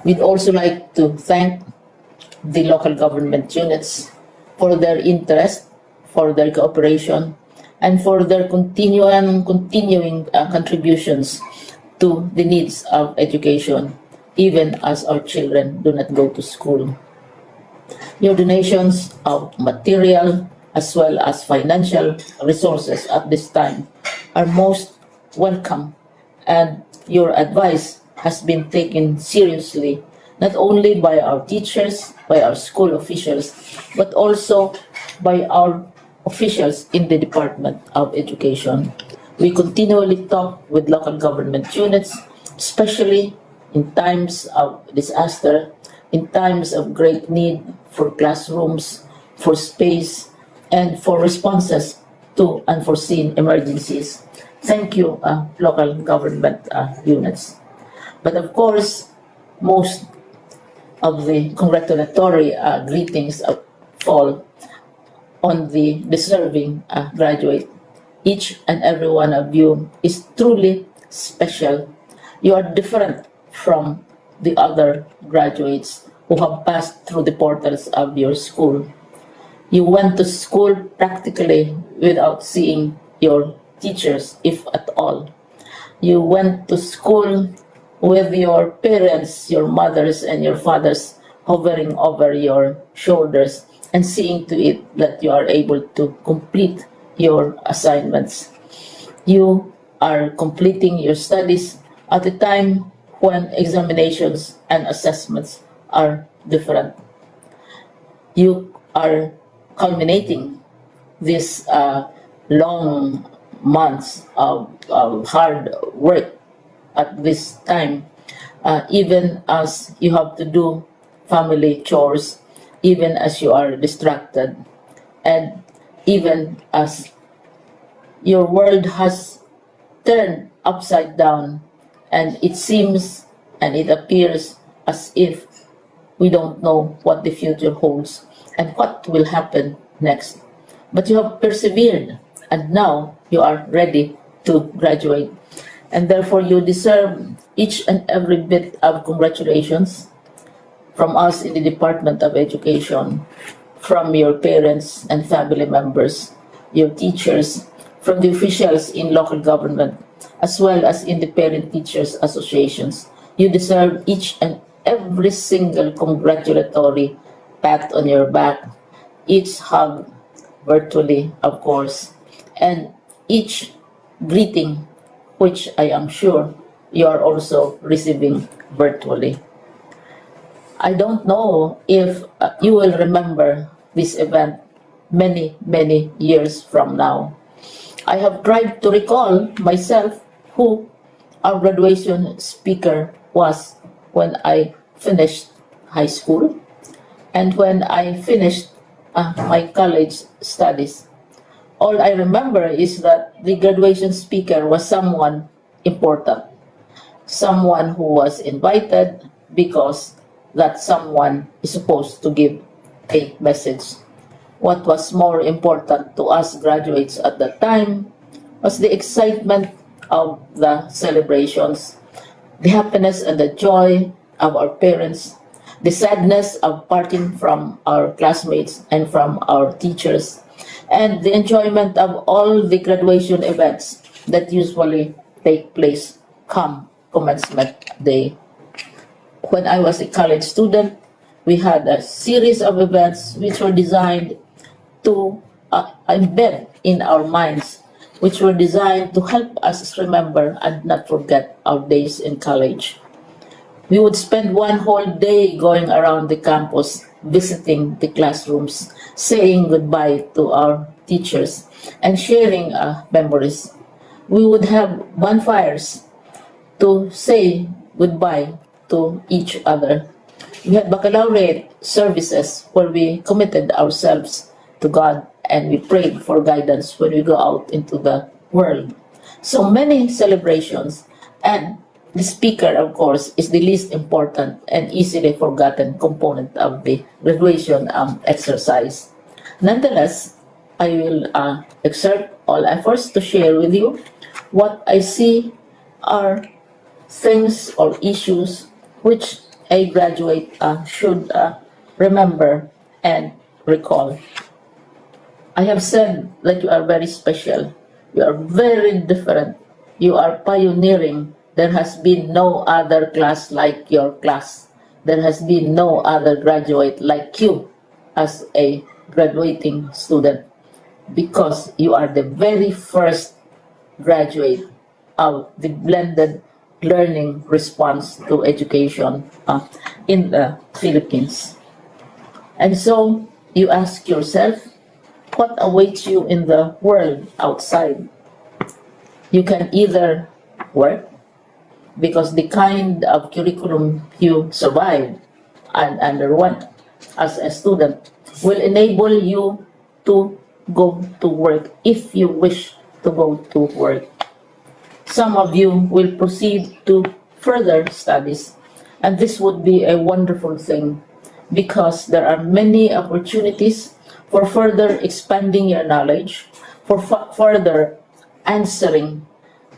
We'd also like to thank the local government units for their interest, for their cooperation, and for their continuing contributions to the needs of education, even as our children do not go to school. Your donations of material as well as financial resources at this time are most welcome, and your advice has been taken seriously, not only by our teachers, by our school officials, but also by our officials in the Department of Education. We continually talk with local government units, especially in times of disaster, in times of great need for classrooms, for space, and for responses to unforeseen emergencies. Thank you, local government units. But of course, most of the congratulatory greetings fall on the deserving graduate. Each and every one of you is truly special. You are different from the other graduates who have passed through the portals of your school. You went to school practically without seeing your teachers, if at all. You went to school with your parents, your mothers and your fathers hovering over your shoulders and seeing to it that you are able to complete your assignments. You are completing your studies at a time when examinations and assessments are different. You are culminating these long months of hard work at this time, even as you have to do family chores, even as you are distracted, and even as your world has turned upside down, and it seems and it appears as if we don't know what the future holds and what will happen next. But you have persevered, and now you are ready to graduate. And therefore, you deserve each and every bit of congratulations from us in the Department of Education, from your parents and family members, your teachers, from the officials in local government, as well as in the parent teachers associations. You deserve each and every single congratulatory pat on your back, each hug, virtually, of course, and each greeting, which I am sure you are also receiving virtually. I don't know if you will remember this event many, many years from now. I have tried to recall myself who our graduation speaker was when I finished high school and when I finished my college studies. All I remember is that the graduation speaker was someone important, someone who was invited because that someone is supposed to give a message. What was more important to us graduates at that time was the excitement of the celebrations, the happiness and the joy of our parents, the sadness of parting from our classmates and from our teachers, and the enjoyment of all the graduation events that usually take place come commencement day. When I was a college student, we had a series of events which were designed to embed in our minds, which were designed to help us remember and not forget our days in college. We would spend one whole day going around the campus, visiting the classrooms, saying goodbye to our teachers, and sharing memories. We would have bonfires to say goodbye to each other. We had baccalaureate services where we committed ourselves to God and we prayed for guidance when we go out into the world. So many celebrations, and the speaker, of course, is the least important and easily forgotten component of the graduation exercise. Nonetheless, I will exert all efforts to share with you what I see are things or issues which a graduate should remember and recall. I have said that you are very special. You are very different. You are pioneering. There has been no other class like your class. There has been no other graduate like you as a graduating student, because you are the very first graduate of the blended learning response to education in the Philippines. And so you ask yourself, what awaits you in the world outside? You can either work, because the kind of curriculum you survived and underwent as a student will enable you to go to work if you wish to go to work. Some of you will proceed to further studies, and this would be a wonderful thing because there are many opportunities for further expanding your knowledge, for further answering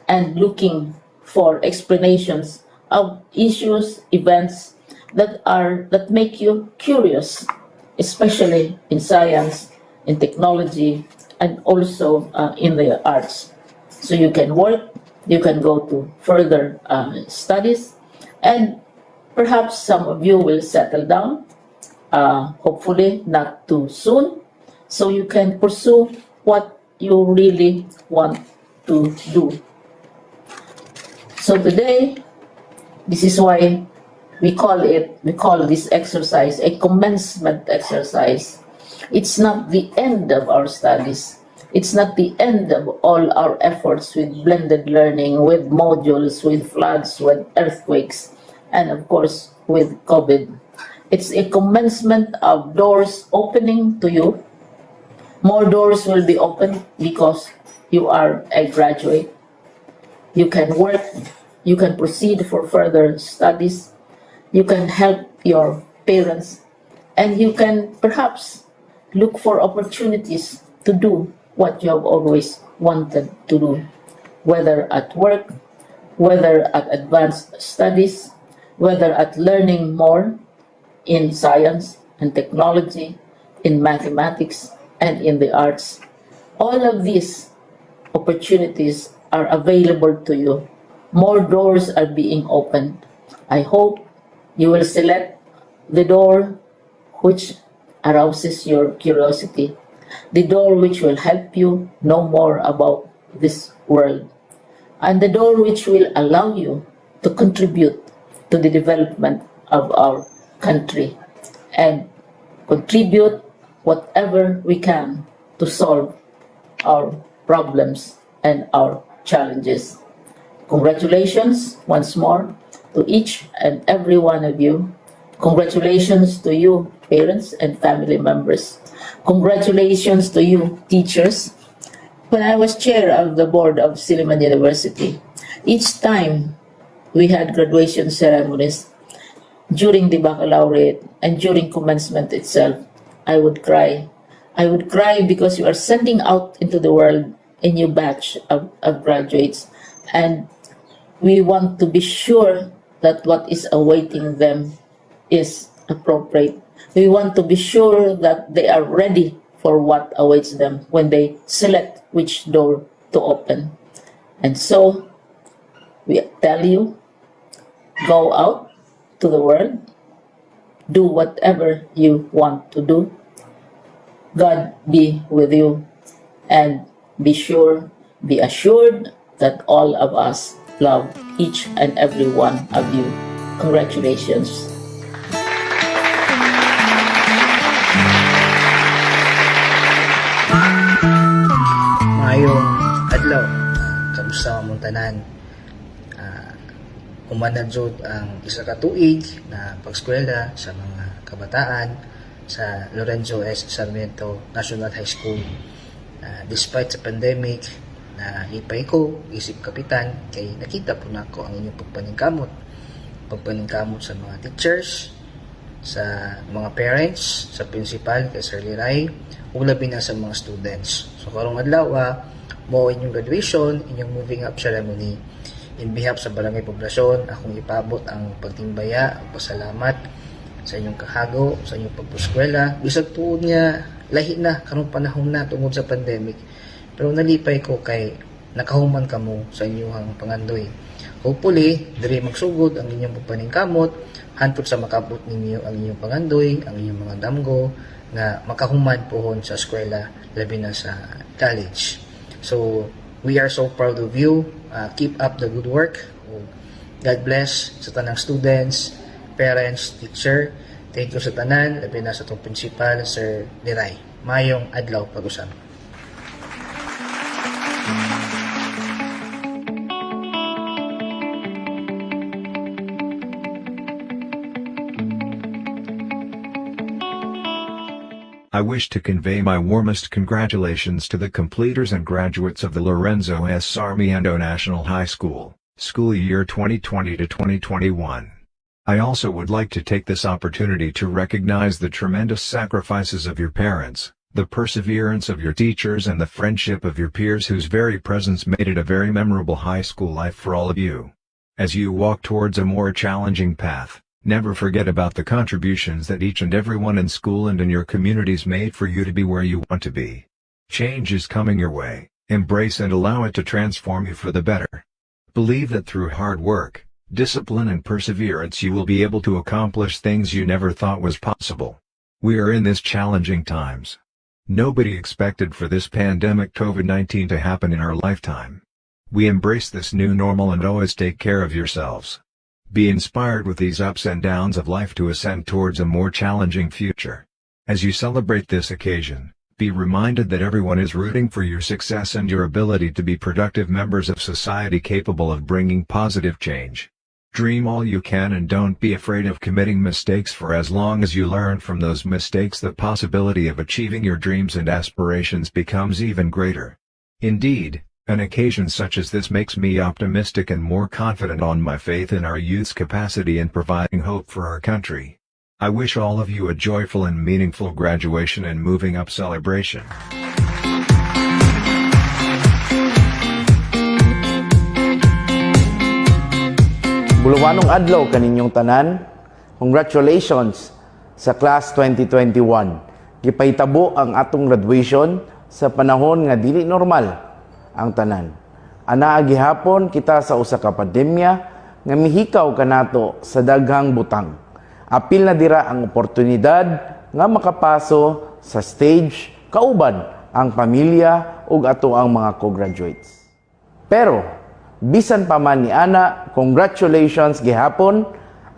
and looking for explanations of issues, events that make you curious, especially in science, in technology, and also in the arts. So you can work, you can go to further studies, and perhaps some of you will settle down, hopefully not too soon, so you can pursue what you really want to do. So today, this is why we call this exercise a commencement exercise. It's not the end of our studies. It's not the end of all our efforts with blended learning, with modules, with floods, with earthquakes, and of course with COVID. It's a commencement of doors opening to you. More doors will be opened because you are a graduate. You can work, you can proceed for further studies, you can help your parents, and you can perhaps look for opportunities to do what you have always wanted to do, whether at work, whether at advanced studies, whether at learning more in science and technology, in mathematics, and in the arts. All of these opportunities are available to you. More doors are being opened. I hope you will select the door which arouses your curiosity, the door which will help you know more about this world, and the door which will allow you to contribute to the development of our country and contribute whatever we can to solve our problems and our challenges. Congratulations once more to each and every one of you. Congratulations to you, parents and family members. Congratulations to you, teachers. When I was chair of the board of Silliman University, each time we had graduation ceremonies, during the baccalaureate and during commencement itself, I would cry. I would cry because you are sending out into the world a new batch of graduates, and we want to be sure that what is awaiting them is appropriate. We want to be sure that they are ready for what awaits them when they select which door to open. And so, we tell you, go out to the world, do whatever you want to do. God be with you, and be assured that all of us love each and every one of you. Congratulations. Maayong adlaw, kamusta mong tanan? Humanad jud ang isa ka tuig na pag-eskwela sa mga kabataan sa Lorenzo S. Sarmiento National High School. Despite sa pandemic, na lipay ko, isip kapitan, kay nakita po na ako ang inyong pagpaningkamot sa mga teachers, sa mga parents, sa principal, kay Sir Liray, ug labi na sa mga students. So karong adlaw, mo inyong graduation, inyong moving up ceremony. In behalf sa barangay poblasyon, akong ipabot ang pagtimbaya, ang pasalamat sa inyong kahago, sa inyong pagpuskwela. Bisag tuod niya, lahi na, karong panahon na tungod sa pandemic. Pero nalipay ko kay nakahuman kamo sa inyong pangandoy. Hopefully, diri magsugod ang inyong pagpaningkamot, hantod sa makabot ninyo ang inyong pangandoy, ang inyong mga damgo, nga makahuman pohon sa eskwela, labi na sa college. So, we are so proud of you. Keep up the good work. God bless sa tanang students, parents, teacher. Thank you sa tanan, labi na sa itong principal, Sir Liray. Mayong adlaw pag-usap. I wish to convey my warmest congratulations to the completers and graduates of the Lorenzo S. Sarmiento National High School, school year 2020 to 2021. I also would like to take this opportunity to recognize the tremendous sacrifices of your parents, the perseverance of your teachers, and the friendship of your peers whose very presence made it a very memorable high school life for all of you. As you walk towards a more challenging path, never forget about the contributions that each and everyone in school and in your communities made for you to be where you want to be. Change is coming your way, embrace and allow it to transform you for the better. Believe that through hard work, discipline and perseverance you will be able to accomplish things you never thought was possible. We are in this challenging times. Nobody expected for this pandemic COVID-19 to happen in our lifetime. We embrace this new normal and always take care of yourselves. Be inspired with these ups and downs of life to ascend towards a more challenging future. As you celebrate this occasion, be reminded that everyone is rooting for your success and your ability to be productive members of society capable of bringing positive change. Dream all you can and don't be afraid of committing mistakes, for as long as you learn from those mistakes the possibility of achieving your dreams and aspirations becomes even greater. Indeed, an occasion such as this makes me optimistic and more confident on my faith in our youth's capacity in providing hope for our country. I wish all of you a joyful and meaningful graduation and moving up celebration. Buluwanong adlaw kaninyong tanan. Congratulations sa Class 2021. Gipahitabo ang atong graduation sa panahon nga dili normal ang tanan. Anaa gihapon kita sa usa ka pandemya nga mihikaw kanato sa daghang butang. Apil na dira ang oportunidad nga makapaso sa stage kauban ang pamilya ug ato ang mga co-graduates. Pero bisan pa man ni ana, congratulations gihapon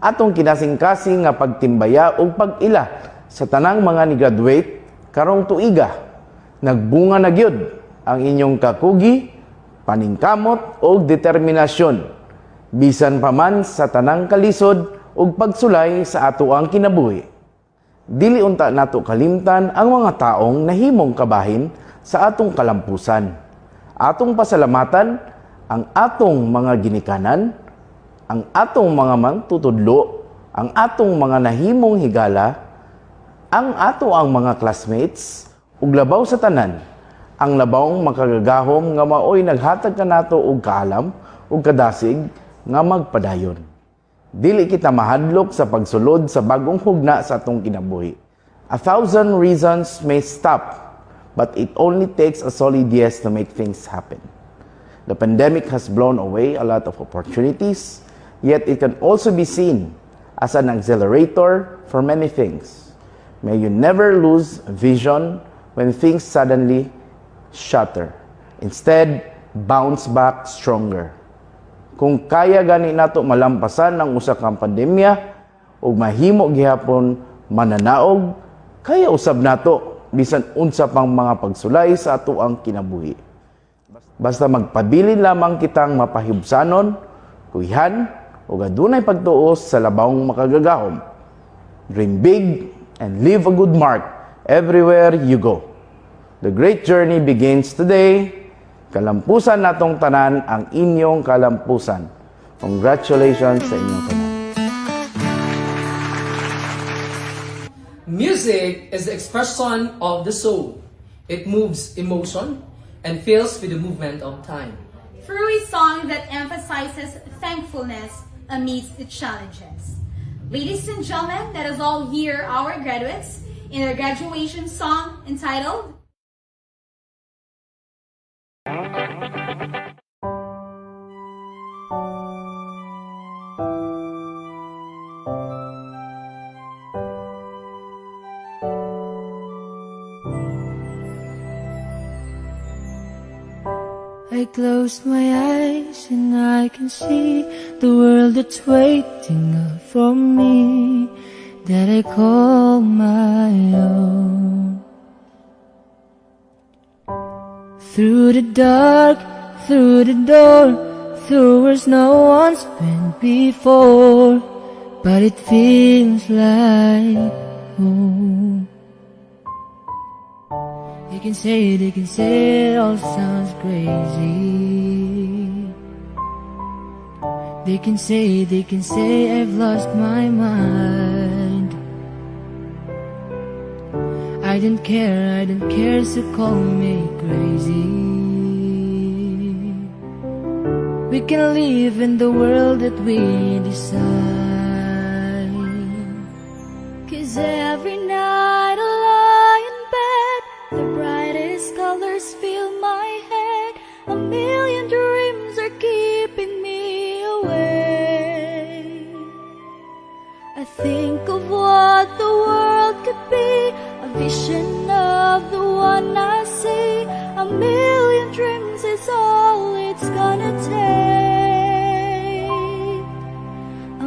atong kinasing-kasing nga pagtimbaya ug pag-ila sa tanang mga ni-graduate karong tuiga. Nagbunga na gyud ang inyong kakugi, paningkamot ug determinasyon. Bisan pa man sa tanang kalisod ug pagsulay sa ato ang kinabuhi. Dili unta nato kalimtan ang mga taong nahimong kabahin sa atong kalampusan. Atong pasalamatan ang atong mga ginikanan, ang atong mga mangtutudlo, ang atong mga nahimong higala, ang ato ang mga classmates, ug labaw sa tanan, ang labawng makagagahom nga maoy naghatag kanato og kaalam ug kadasig nga magpadayon. Dili kita mahadlok sa pagsulod sa bagong hugna sa atong kinabuhi. 1,000 reasons may stop, but it only takes a solid yes to make things happen. The pandemic has blown away a lot of opportunities, yet it can also be seen as an accelerator for many things. May you never lose vision when things suddenly shatter. Instead, bounce back stronger. Kung kaya gani nato malampasan ang usa ka pandemya ug mahimo gihapon mananaog, kaya usab nato bisan unsa pang mga pagsulay sa ato ang kinabuhi. Basta magpabilin lamang kitang mapahibsanon, kuyihan, o adunay pagtuos sa labawng makagagahom. Dream big and leave a good mark everywhere you go. The great journey begins today. Kalampusan natong tanan ang inyong kalampusan. Congratulations sa inyong tanan. Music is the expression of the soul. It moves emotion and fills with the movement of time. Through a song that emphasizes thankfulness amidst the challenges. Ladies and gentlemen, let us all hear our graduates in their graduation song entitled I close my eyes and I can see the world that's waiting up for me, that I call my own. Through the dark, through the door, through where no one's been before, but it feels like home. They can say it all sounds crazy. They can say I've lost my mind. I don't care, so call me crazy. we can live in the world that we decide. 'Cause every night I lie in bed, the brightest colors fill my head. A million dreams are keeping me awake. I think of what the world could be, a vision of the one I see. A million dreams is all it's gonna take.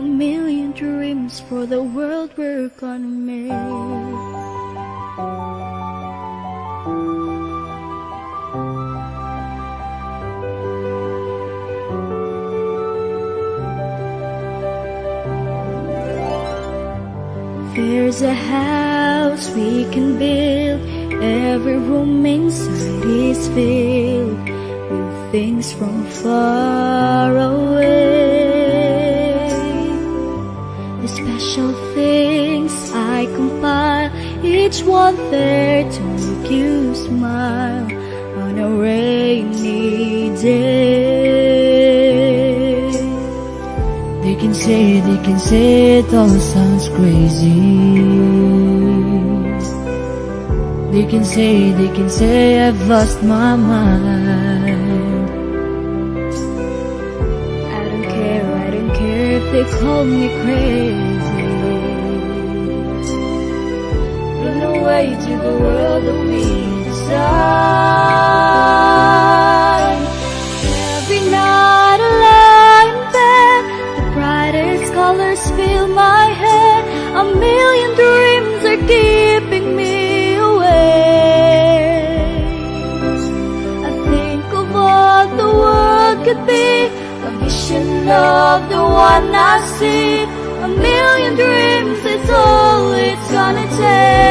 A million dreams for the world we're gonna make. There's a house we can build, every room inside is filled with things from far away. The special things I compile, each one there to make you smile on a rainy day. They can say it all sounds crazy. They can say I've lost my mind. I don't care if they call me crazy. Run away to the world that we decide. Every night I lie in bed, the brightest colors fill my head. A million dreams are keeping me awake. I think of what the world could be, a vision of the one I see. A million dreams is all it's gonna take.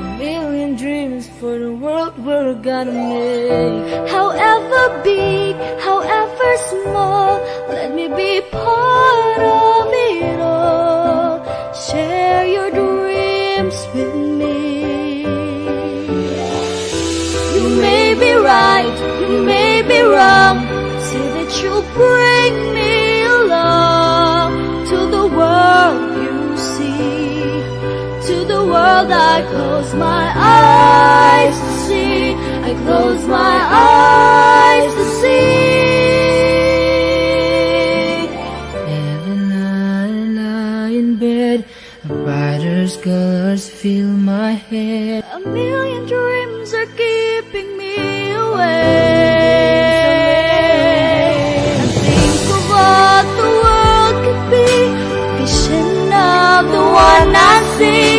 A million dreams for the world we're gonna make. However big, however small, let me be part of it all. Share your dreams with me. You may be right, you may be wrong, say that you'll bring me along to the world you see, to the world I close my eyes to see. I close my eyes to see. Every night I lie in bed, the brightest colors fill my head. A million dreams are keeping me awake. I think of what the world could be, vision of the one I see.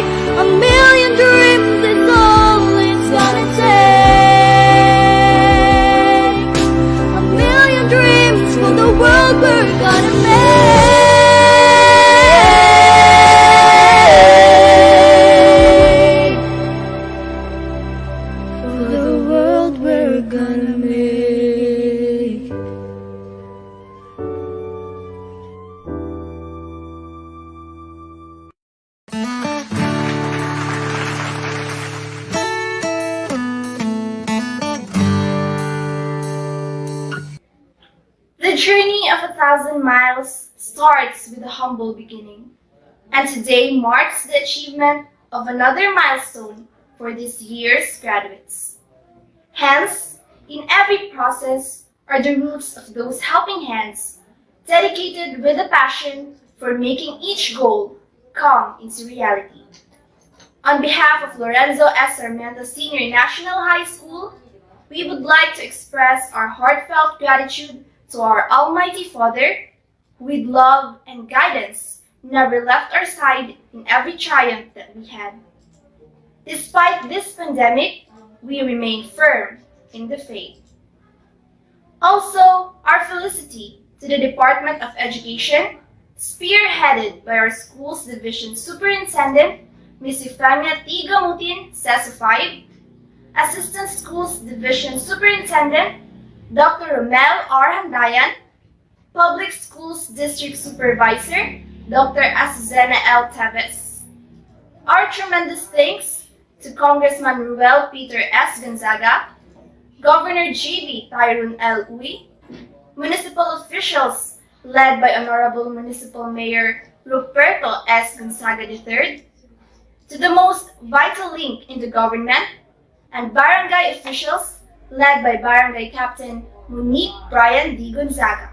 A million dreams is all it's gonna take. A million dreams for the world we're gonna make. For the world we're gonna make. The journey of 1,000 miles starts with a humble beginning, and today marks the achievement of another milestone for this year's graduates. Hence, in every process are the roots of those helping hands, dedicated with a passion for making each goal come into reality. On behalf of Lorenzo S. Sarmiento Senior National High School, we would like to express our heartfelt gratitude to our Almighty Father, who with love and guidance never left our side in every triumph that we had. Despite this pandemic, we remain firm in the faith. Also, our felicity to the Department of Education, spearheaded by our school's Division Superintendent, Ms. Euphemia T. Gamutin, CESO 5, Assistant Schools Division Superintendent, Dr. Romel R. Handayan, Public Schools District Supervisor, Dr. Azucena L. Teves. Our tremendous thanks to Congressman Ruel Peter S. Gonzaga, Governor J.B. Tyrone L. Uy, municipal officials led by Honorable Municipal Mayor Ruperto S. Gonzaga III, to the most vital link in the government, and barangay officials led by Barangay Captain Monique Brian D. Gonzaga,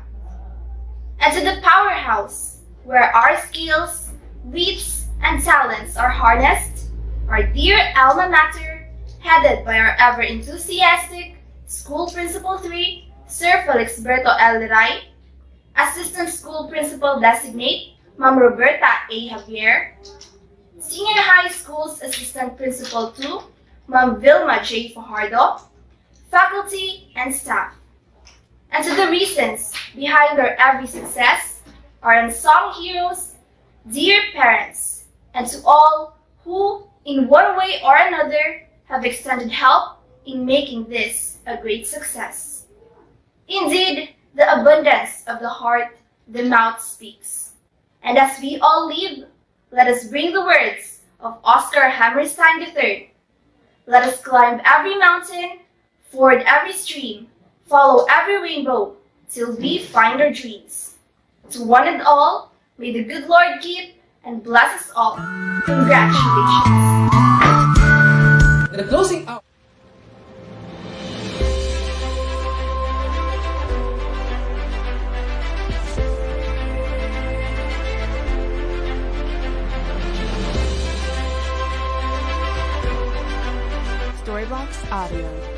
and to the powerhouse where our skills, wits, and talents are harnessed, our dear alma mater, headed by our ever-enthusiastic School Principal 3, Sir Felix Berto L. Liray, Assistant School Principal Designate, Ma'am Roberta A. Javier, Senior High School's Assistant Principal 2, Ma'am Vilma J. Fajardo, faculty and staff, and to the reasons behind our every success, our unsung heroes, dear parents, and to all who, in one way or another, have extended help in making this a great success. Indeed, the abundance of the heart, the mouth speaks. And as we all live, let us bring the words of Oscar Hammerstein III. Let us climb every mountain, ford every stream, follow every rainbow, till we find our dreams. To one and all, may the good Lord keep and bless us all. Congratulations. The closing out. Storybox Audio.